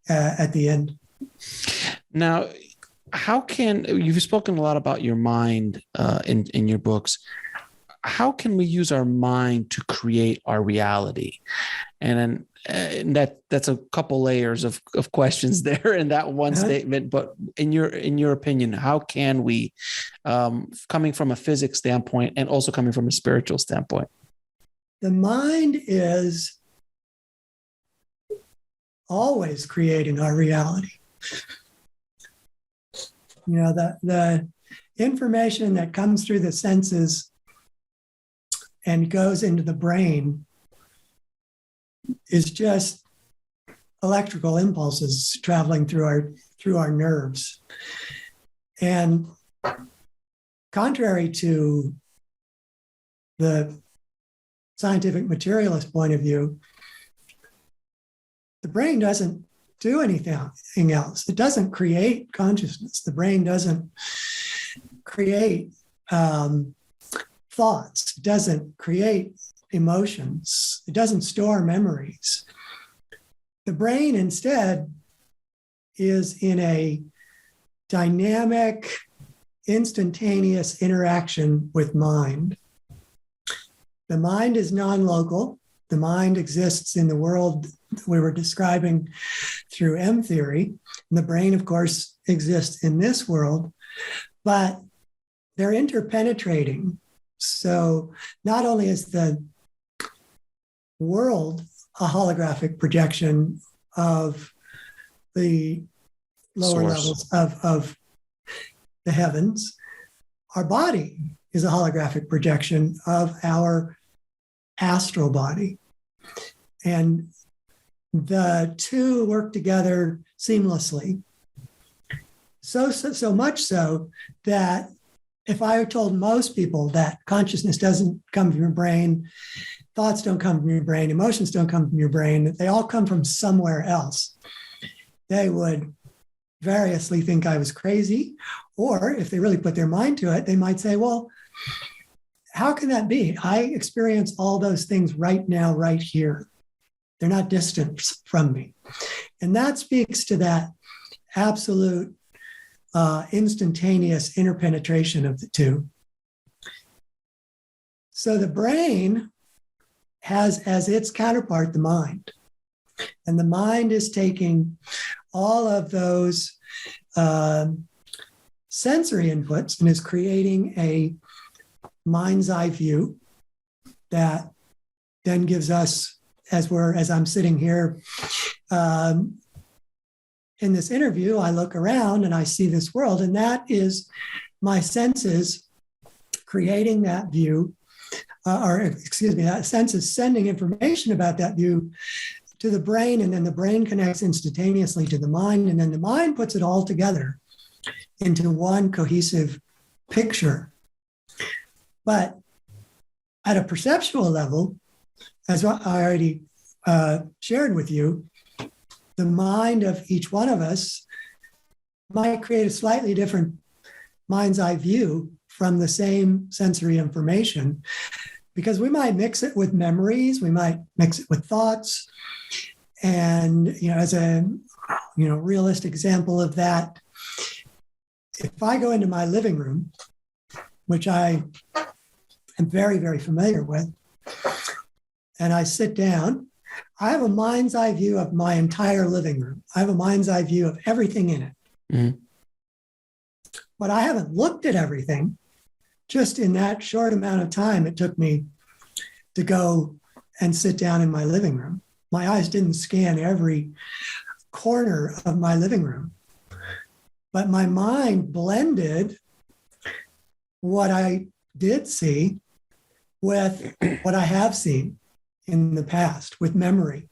at the end. Now, you've spoken a lot about your mind in your books. How can we use our mind to create our reality? And that's a couple layers of questions there in that one statement. But in your opinion, how can we, coming from a physics standpoint and also coming from a spiritual standpoint? The mind is always creating our reality. The information that comes through the senses and goes into the brain is just electrical impulses traveling through our nerves. And contrary to the scientific materialist point of view, the brain doesn't do anything else. It doesn't create consciousness. The brain doesn't create thoughts. It doesn't create emotions. It doesn't store memories. The brain instead is in a dynamic, instantaneous interaction with mind. The mind is non-local. The mind exists in the world that we were describing through M theory. And the brain, of course, exists in this world, but they're interpenetrating. So not only is the world a holographic projection of the lower levels of the heavens, our body is a holographic projection of our astral body. And the two work together seamlessly. So much so that if I told most people that consciousness doesn't come from your brain, thoughts don't come from your brain, emotions don't come from your brain, that they all come from somewhere else, they would variously think I was crazy. Or if they really put their mind to it, they might say, well, how can that be? I experience all those things right now, right here. They're not distant from me. And that speaks to that absolute instantaneous interpenetration of the two. So the brain has as its counterpart the mind. And the mind is taking all of those sensory inputs and is creating a mind's eye view that then gives us, as I'm sitting here in this interview, I look around and I see this world, and that is my senses creating that view, that sense is sending information about that view to the brain, and then the brain connects instantaneously to the mind, and then the mind puts it all together into one cohesive picture. But at a perceptual level, as I already shared with you, the mind of each one of us might create a slightly different mind's eye view from the same sensory information, because we might mix it with memories, we might mix it with thoughts. And, as a, realistic example of that, if I go into my living room which I am very, very familiar with, and I sit down, I have a mind's eye view of my entire living room. I have a mind's eye view of everything in it. Mm-hmm. But I haven't looked at everything. Just in that short amount of time it took me to go and sit down in my living room. My eyes didn't scan every corner of my living room, but my mind blended what I did see with what I have seen in the past, with memory.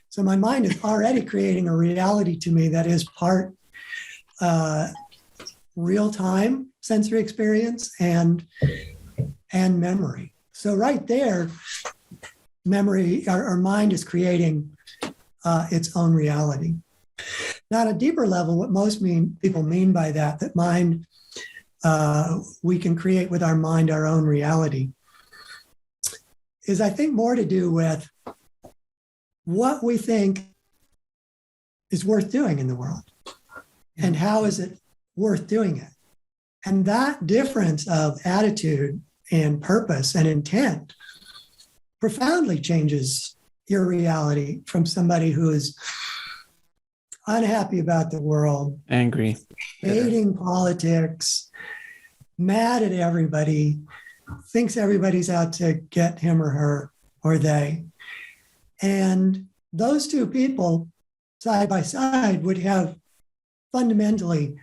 So my mind is already creating a reality to me that is part real-time sensory experience and memory. So right there, memory, our mind is creating its own reality. Now, at a deeper level, what most people mean by that mind, we can create with our mind our own reality, is I think more to do with what we think is worth doing in the world and how is it worth doing it. And that difference of attitude and purpose and intent profoundly changes your reality from somebody who is unhappy about the world, angry, hating politics, mad at everybody, thinks everybody's out to get him or her or they. And those two people side by side would have fundamentally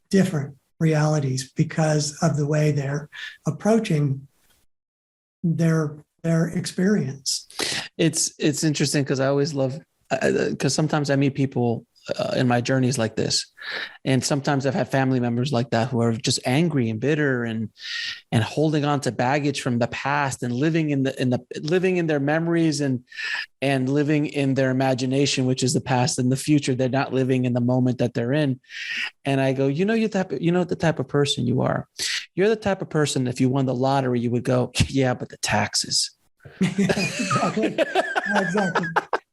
different realities because of the way they're approaching their experience. It's interesting because I always love, because sometimes I meet people in my journeys like this, and sometimes I've had family members like that who are just angry and bitter and holding on to baggage from the past and living in their memories and living in their imagination, which is the past and the future. They're not living in the moment that they're in. And I go, you know the type of person you are. You're the type of person, if you won the lottery, you would go, yeah, but the taxes. Exactly. Exactly.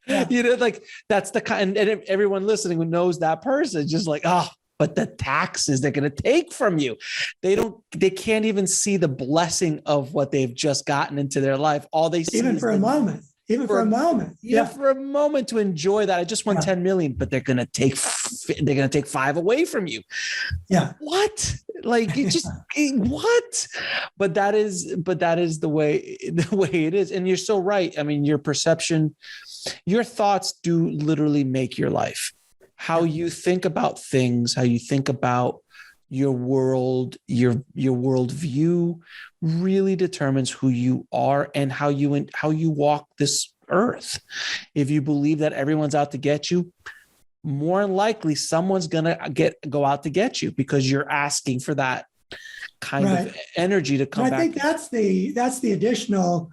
Yeah. Like that's the kind, and everyone listening who knows that person, just like, oh, but the taxes they're going to take from you. They can't even see the blessing of what they've just gotten into their life. All they see even for a moment. For a moment to enjoy that. I just won 10 million, but they're going to take 5 away from you. Yeah. What? Like you just what? But that is the way it is. And you're so right. I mean, your perception, your thoughts do literally make your life. How you think about things, how you think about your world, your worldview really determines who you are and how you walk this earth. If you believe that everyone's out to get you, more than likely someone's gonna go out to get you because you're asking for that kind of energy to come back. I think that's the additional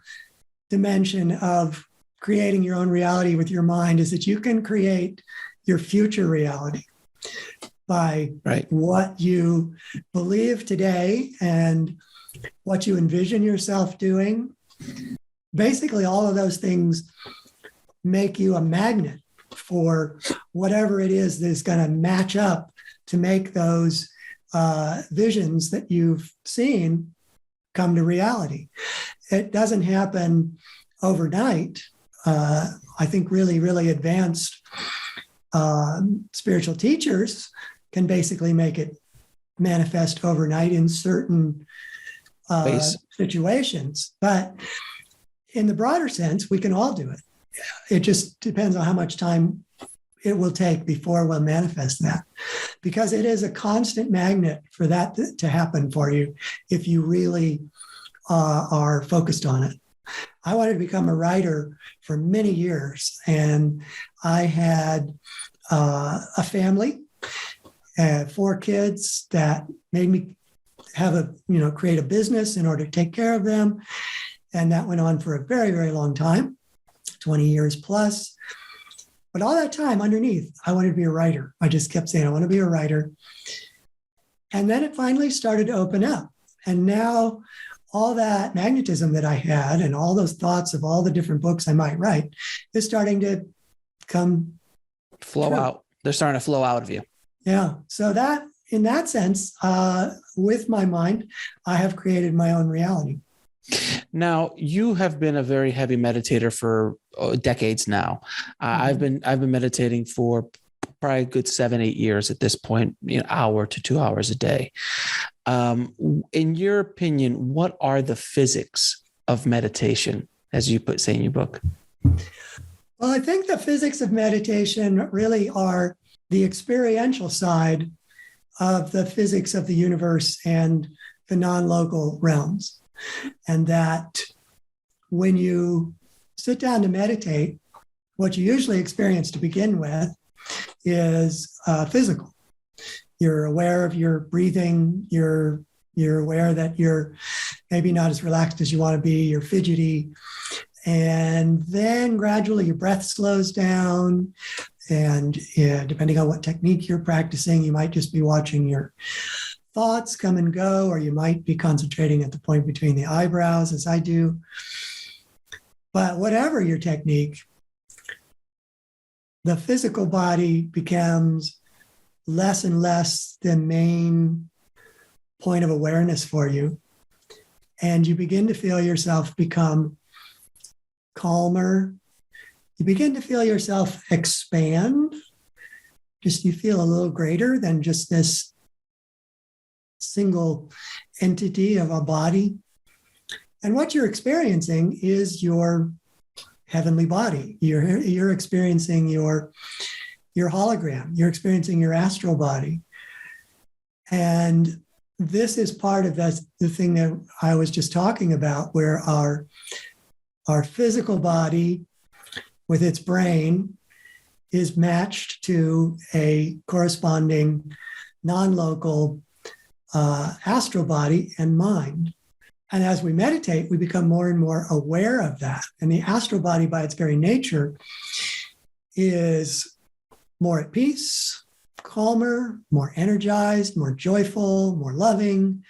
dimension of creating your own reality with your mind, is that you can create your future reality by what you believe today and what you envision yourself doing. Basically, all of those things make you a magnet for whatever it is that's going to match up to make those visions that you've seen come to reality. It doesn't happen overnight. I think really, really advanced spiritual teachers can basically make it manifest overnight in certain situations. But in the broader sense, we can all do it. It just depends on how much time it will take before we'll manifest that, because it is a constant magnet for that to happen for you if you really are focused on it. I wanted to become a writer for many years, and I had a family, 4 kids that made me have create a business in order to take care of them. And that went on for a very, very long time, 20 years plus. But all that time underneath, I wanted to be a writer. I just kept saying, I want to be a writer. And then it finally started to open up. And now all that magnetism that I had and all those thoughts of all the different books I might write is starting to flow out. They're starting to flow out of you. Yeah. So that in that sense, with my mind, I have created my own reality. Now, you have been a very heavy meditator for decades now. I've been meditating for probably a good 7-8 years at this point, hour to 2 hours a day. In your opinion, what are the physics of meditation, as you say in your book? Well, I think the physics of meditation really are the experiential side of the physics of the universe and the non-local realms. And that when you sit down to meditate, what you usually experience to begin with is physical. You're aware of your breathing. You're aware that you're maybe not as relaxed as you want to be. You're fidgety. And then gradually your breath slows down. And depending on what technique you're practicing, you might just be watching your thoughts come and go, or you might be concentrating at the point between the eyebrows, as I do. But whatever your technique, the physical body becomes less and less the main point of awareness for you. And you begin to feel yourself become calmer. You begin to feel yourself expand. Just you feel a little greater than just this single entity of a body. And what you're experiencing is your heavenly body. You're experiencing your hologram. You're experiencing your astral body. And this is part of the thing that I was just talking about, where our physical body with its brain is matched to a corresponding non-local astral body and mind. And as we meditate, we become more and more aware of that. And the astral body, by its very nature, is more at peace, calmer, more energized, more joyful, more loving.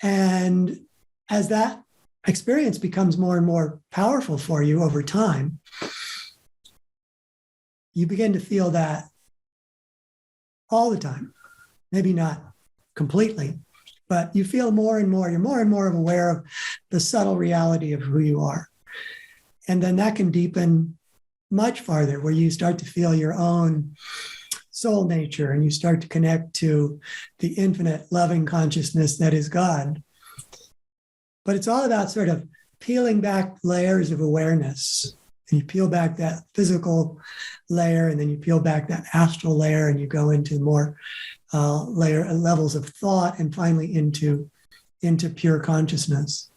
And as that experience becomes more and more powerful for you over time, you begin to feel that all the time. Maybe not completely, but you feel more and more, you're more and more aware of the subtle reality of who you are. And then that can deepen much farther, where you start to feel your own soul nature and you start to connect to the infinite loving consciousness that is God. But it's all about sort of peeling back layers of awareness. And you peel back that physical layer, and then you peel back that astral layer, and you go into more levels of thought, and finally into pure consciousness.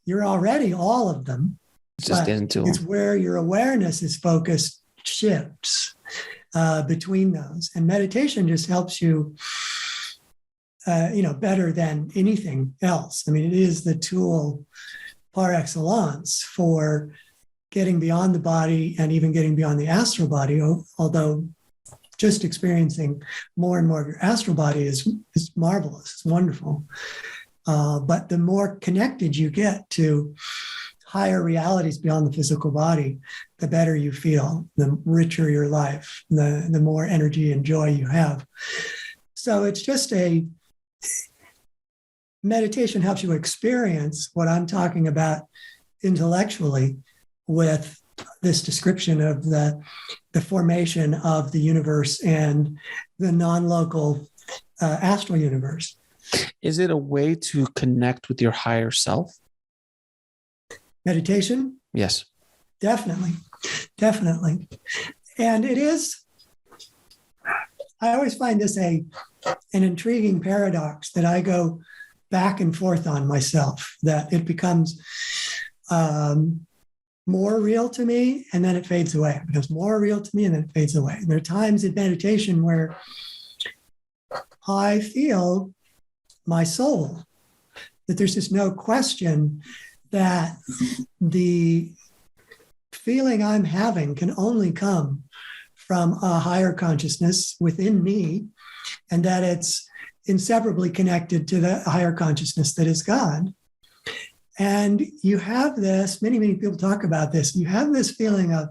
You're already all of them. Just into it's where your awareness is focused shifts between those. And meditation just helps you, better than anything else. I mean, it is the tool par excellence for getting beyond the body and even getting beyond the astral body, although just experiencing more and more of your astral body is marvelous, it's wonderful. But the more connected you get to higher realities beyond the physical body, the better you feel, the richer your life, the more energy and joy you have. So it's just meditation helps you experience what I'm talking about intellectually with this description of the formation of the universe and the non-local astral universe. Is it a way to connect with your higher self? Meditation? Yes. Definitely. And it is, I always find this an intriguing paradox that I go back and forth on myself, that it becomes more real to me and then it fades away. It becomes more real to me and then it fades away. There are times in meditation where I feel my soul, that there's just no question that the feeling I'm having can only come from a higher consciousness within me, and that it's inseparably connected to the higher consciousness that is God. And you have this, many people talk about this, you have this feeling of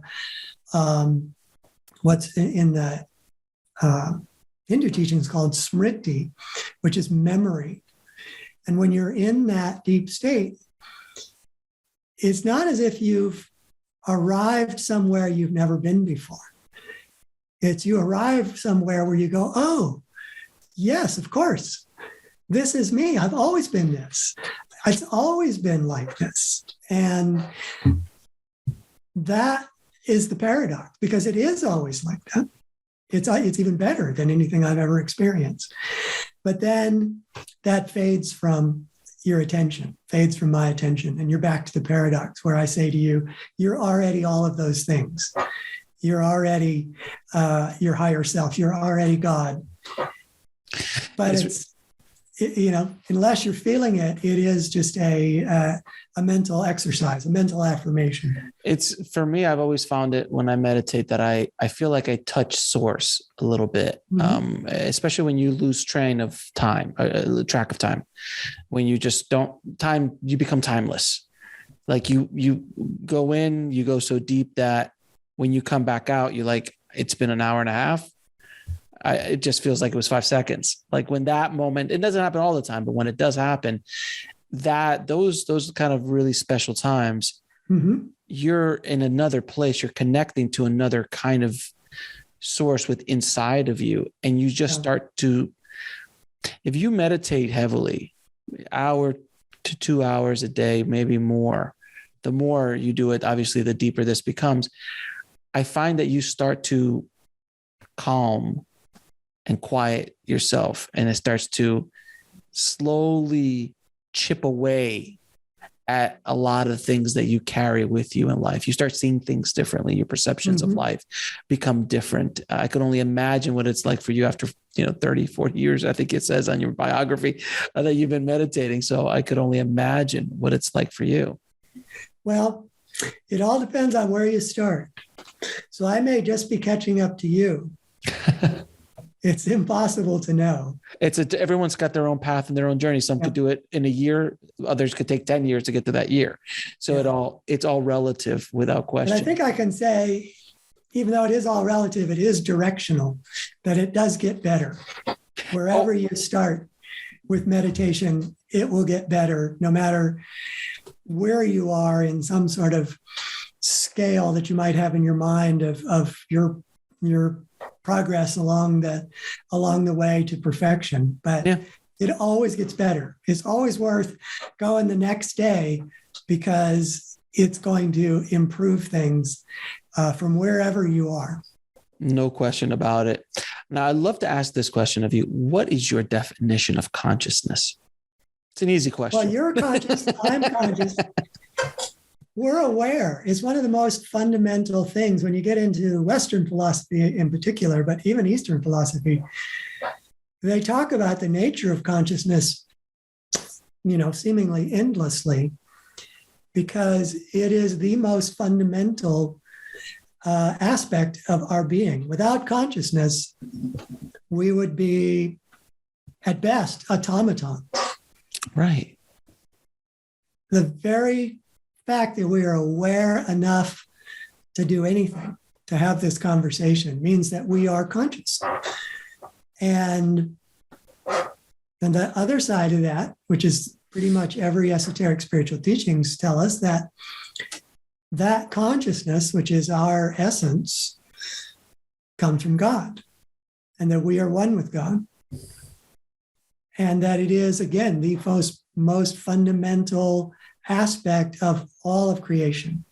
what's in the Hindu teachings called smriti, which is memory. And when you're in that deep state, it's not as if you've arrived somewhere you've never been before. It's you arrive somewhere where you go, oh, yes, of course. This is me. I've always been this. It's always been like this. And that is the paradox, because it is always like that. It's even better than anything I've ever experienced. But then that fades from your attention, fades from my attention, and you're back to the paradox where I say to you, you're already all of those things. You're already your higher self. You're already God. But unless you're feeling it, it is just a mental exercise, a mental affirmation. It's, for me, I've always found it when I meditate that I feel like I touch source a little bit, especially when you lose track of time, when you just you become timeless. Like you go in, you go so deep that when you come back out, you're like, it's been an hour and a half. It just feels like it was 5 seconds. Like when that moment, it doesn't happen all the time, but when it does happen, those kind of really special times, you're in another place, you're connecting to another kind of source with inside of you. And you just start to, if you meditate heavily, hour to 2 hours a day, maybe more, the more you do it, obviously, the deeper this becomes. I find that you start to calm and quiet yourself, and it starts to slowly chip away at a lot of things that you carry with you in life. You start seeing things differently. Your perceptions of life become different. I could only imagine what it's like for you after 30, 40 years, I think it says on your biography, that you've been meditating. So I could only imagine what it's like for you. Well, it all depends on where you start. So I may just be catching up to you. It's impossible to know. Everyone's got their own path and their own journey. Some could do it in a year. Others could take 10 years to get to that year. So it's all relative without question. And I think I can say, even though it is all relative, it is directional, that it does get better. Wherever you start with meditation, it will get better no matter where you are in some sort of scale that you might have in your mind of your progress along the way to perfection. But it always gets better. It's always worth going the next day, because it's going to improve things from wherever you are. No question about it. Now, I'd love to ask this question of you. What is your definition of consciousness? It's an easy question. Well, you're conscious. I'm conscious. We're aware. It's one of the most fundamental things when you get into Western philosophy in particular, but even Eastern philosophy. They talk about the nature of consciousness, seemingly endlessly, because it is the most fundamental aspect of our being. Without consciousness, we would be, at best, automaton. Right. The very fact that we are aware enough to do anything, to have this conversation, means that we are conscious. And then the other side of that, which is pretty much every esoteric spiritual teachings tell us, that consciousness, which is our essence, comes from God, and that we are one with God. And that it is, again, the most fundamental aspect of all of creation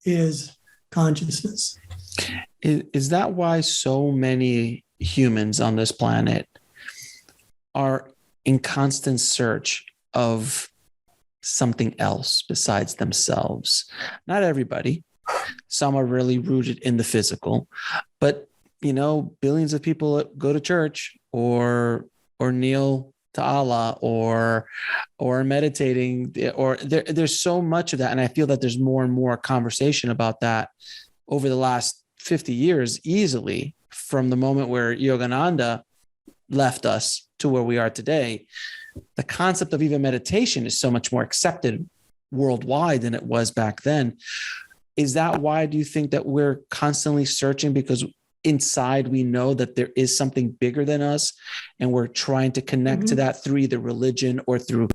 is consciousness. Is that why so many humans on this planet are in constant search of something else besides themselves? Not everybody. Some are really rooted in the physical, but billions of people go to church or kneel to Allah or meditating, or there's so much of that. And I feel that there's more and more conversation about that over the last 50 years, easily, from the moment where Yogananda left us to where we are today. The concept of even meditation is so much more accepted worldwide than it was back then. Is that why do you think that we're constantly searching? Because inside we know that there is something bigger than us, and we're trying to connect to that through either religion or through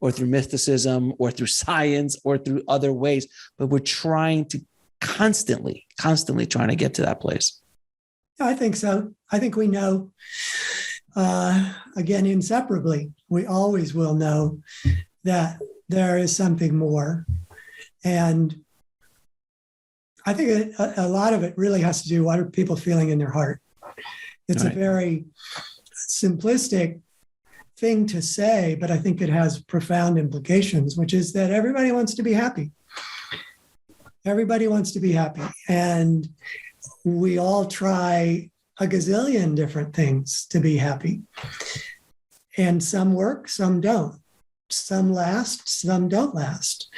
mysticism or through science or through other ways. But we're trying to constantly trying to get to that place. I think so. I think we know, again, inseparably, we always will know that there is something more. And I think a lot of it really has to do with what are people feeling in their heart. It's a very simplistic thing to say, but I think it has profound implications, which is that everybody wants to be happy. Everybody wants to be happy. And we all try a gazillion different things to be happy. And some work, some don't. Some last, some don't last.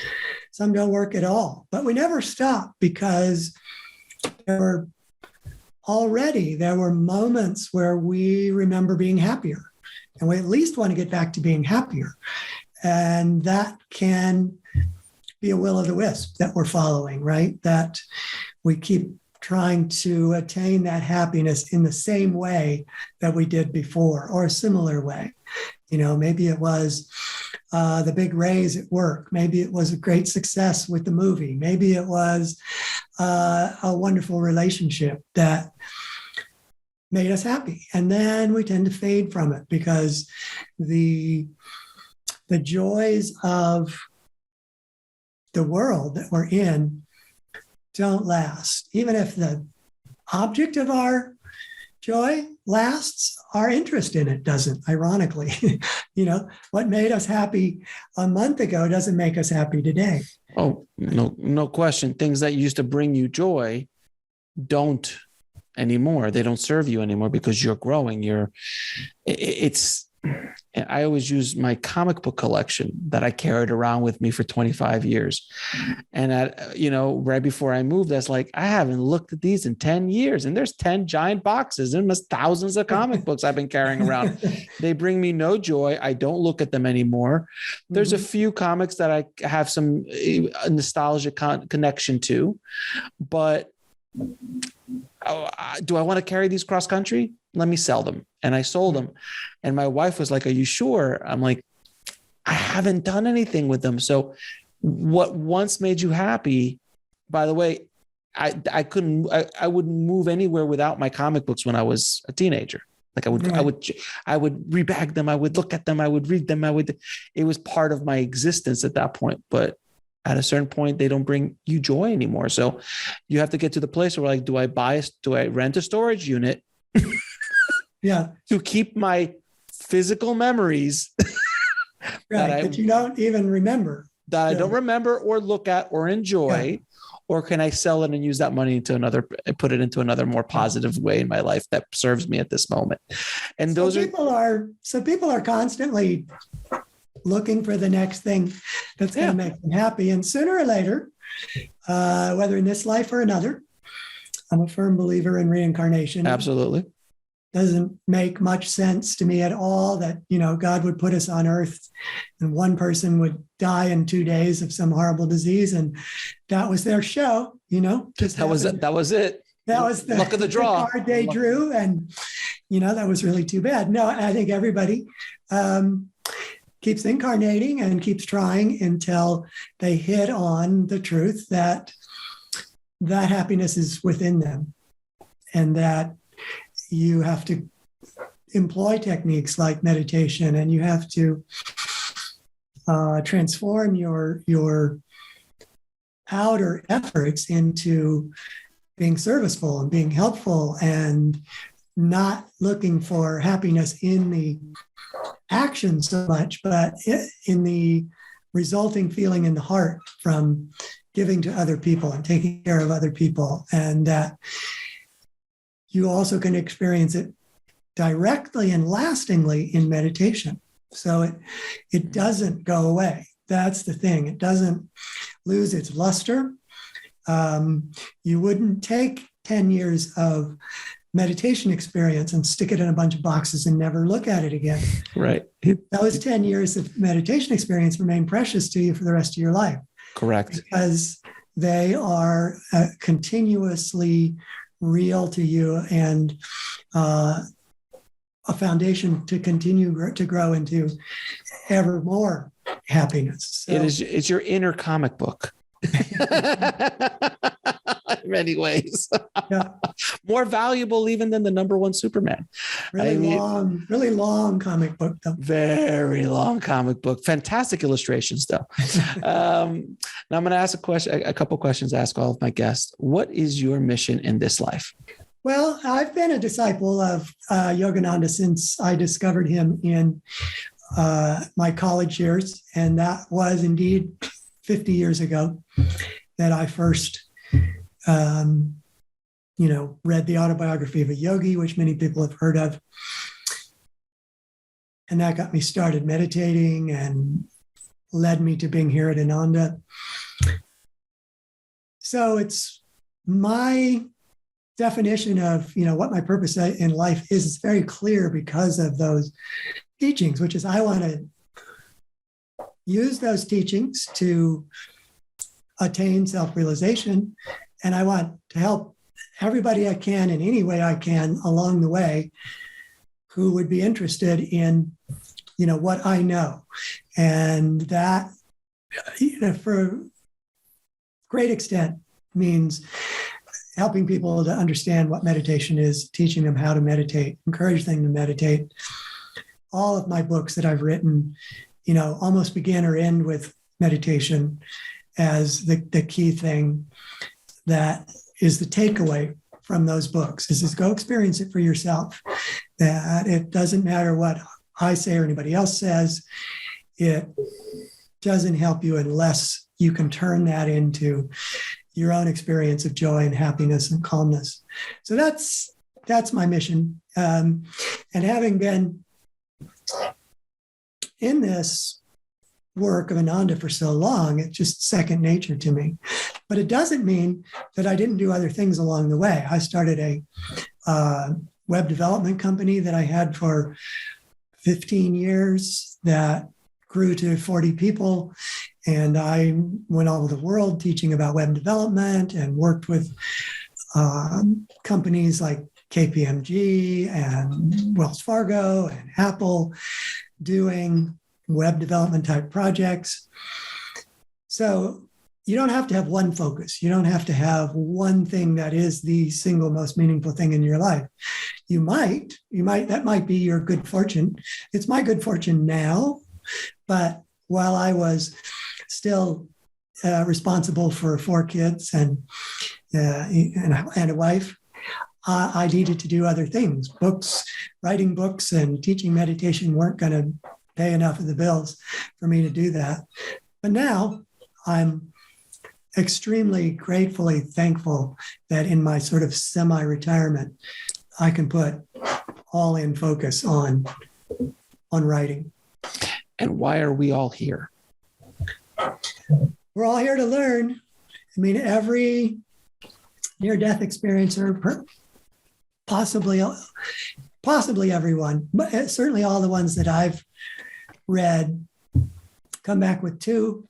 Some don't work at all. But we never stop, because there were moments where we remember being happier. And we at least want to get back to being happier. And that can be a will-o'-the-wisp that we're following, right? That we keep trying to attain that happiness in the same way that we did before, or a similar way. Maybe it was the big raise at work. Maybe it was a great success with the movie. Maybe it was a wonderful relationship that made us happy. And then we tend to fade from it, because the joys of the world that we're in don't last. Even if the object of our joy lasts, our interest in it doesn't, ironically. What made us happy a month ago doesn't make us happy today. Oh, no question. Things that used to bring you joy don't anymore. They don't serve you anymore, because you're growing. I always use my comic book collection that I carried around with me for 25 years. And right before I moved, I was like, I haven't looked at these in 10 years. And there's 10 giant boxes and there's thousands of comic books I've been carrying around. They bring me no joy. I don't look at them anymore. There's a few comics that I have some nostalgic connection to, but do I want to carry these cross country? Let me sell them. And I sold them. And my wife was like, are you sure? I'm like, I haven't done anything with them. So what once made you happy, by the way, I wouldn't move anywhere without my comic books when I was a teenager. Like I would rebag them. I would look at them. I would read them. It was part of my existence at that point. But at a certain point, they don't bring you joy anymore. So you have to get to the place where, like, do I rent a storage unit? To keep my physical memories that you don't even remember, that I don't remember or look at or enjoy, or can I sell it and use that money put it into another more positive way in my life that serves me at this moment? And people are constantly looking for the next thing that's going to make them happy. And sooner or later, whether in this life or another, I'm a firm believer in reincarnation. Absolutely. Doesn't make much sense to me at all that, God would put us on earth and one person would die in 2 days of some horrible disease. And that was their show, just that was it. That was the luck of the draw. Card they drew. And, that was really too bad. No, I think everybody keeps incarnating and keeps trying until they hit on the truth that happiness is within them, and that you have to employ techniques like meditation, and you have to transform your outer efforts into being serviceful and being helpful, and not looking for happiness in the action so much, but in the resulting feeling in the heart from giving to other people and taking care of other people. And that you also can experience it directly and lastingly in meditation. So it doesn't go away. That's the thing. It doesn't lose its luster. You wouldn't take 10 years of meditation experience and stick it in a bunch of boxes and never look at it again. Right. Those 10 years of meditation experience remain precious to you for the rest of your life. Correct. Because they are continuously real to you and a foundation to continue to grow into ever more happiness. So, It's your inner comic book. In many ways. Yeah. More valuable even than the #1 Superman. Really long comic book though. Very long comic book. Fantastic illustrations though. Now I'm going to ask a couple questions to ask all of my guests. What is your mission in this life? Well, I've been a disciple of Yogananda since I discovered him in my college years. And that was indeed 50 years ago that I first, read the autobiography of a yogi, which many people have heard of. And that got me started meditating and led me to being here at Ananda. So it's my definition of, what my purpose in life is. It's very clear because of those teachings, which is I want to use those teachings to attain self-realization. And I want to help everybody I can in any way I can along the way who would be interested in, what I know. And that, for a great extent means helping people to understand what meditation is, teaching them how to meditate, encourage them to meditate. All of my books that I've written, almost begin or end with meditation as the key thing that is the takeaway from those books is go experience it for yourself. That it doesn't matter what I say or anybody else says. It doesn't help you unless you can turn that into your own experience of joy and happiness and calmness. So that's my mission. And having been in this work of Ananda for so long, it's just second nature to me. But it doesn't mean that I didn't do other things along the way. I started a web development company that I had for 15 years that grew to 40 people. And I went all over the world teaching about web development and worked with companies like KPMG and Wells Fargo and Apple doing web development type projects. So you don't have to have one focus. You don't have to have one thing that is the single most meaningful thing in your life. That might be your good fortune. It's my good fortune now, but while I was still responsible for 4 kids and a wife, I needed to do other things. Writing books and teaching meditation weren't going to pay enough of the bills for me to do that. But now I'm extremely gratefully thankful that in my sort of semi-retirement, I can put all in focus on writing. And why are we all here? We're all here to learn. I mean, every near-death experiencer, possibly everyone, but certainly all the ones that I've read, come back with 2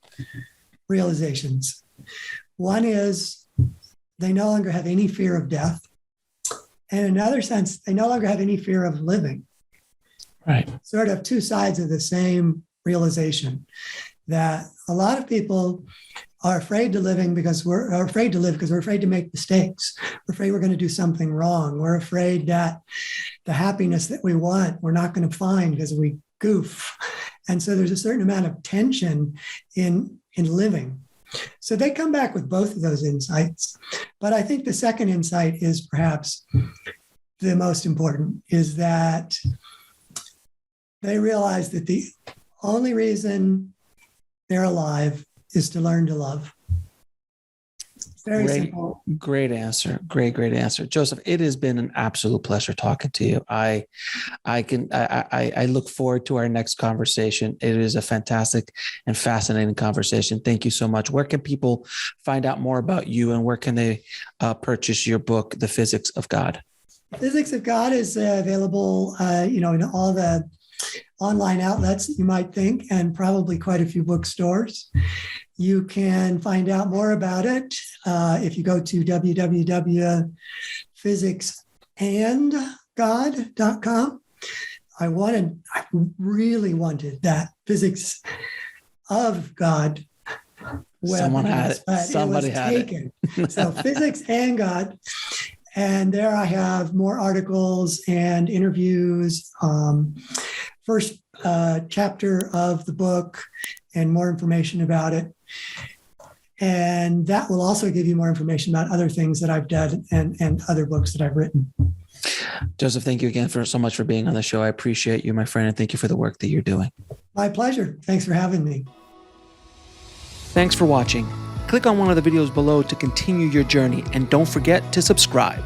realizations. One is they no longer have any fear of death. And in another sense, they no longer have any fear of living. Right. Sort of 2 sides of the same realization that a lot of people are afraid to live because we're afraid to make mistakes. We're afraid we're going to do something wrong. We're afraid that the happiness that we want, we're not going to find because we goof. And so there's a certain amount of tension in living. So they come back with both of those insights. But I think the second insight is perhaps the most important, is that they realize that the only reason they're alive is to learn to love. Very simple. Great answer. Great answer. Joseph, it has been an absolute pleasure talking to you. I look forward to our next conversation. It is a fantastic and fascinating conversation. Thank you so much. Where can people find out more about you, and where can they purchase your book, The Physics of God? Physics of God is available, in all the online outlets that you might think, and probably quite a few bookstores. You can find out more about it if you go to physicsandgod.com. I really wanted that physics of God web Someone had address, it. but Somebody it was had taken. it. So Physics and God. And there I have more articles and interviews, first chapter of the book and more information about it. And that will also give you more information about other things that I've done and other books that I've written. Joseph, thank you again so much for being on the show. I appreciate you, my friend, and thank you for the work that you're doing. My pleasure. Thanks for having me. Thanks for watching. Click on one of the videos below to continue your journey, and don't forget to subscribe.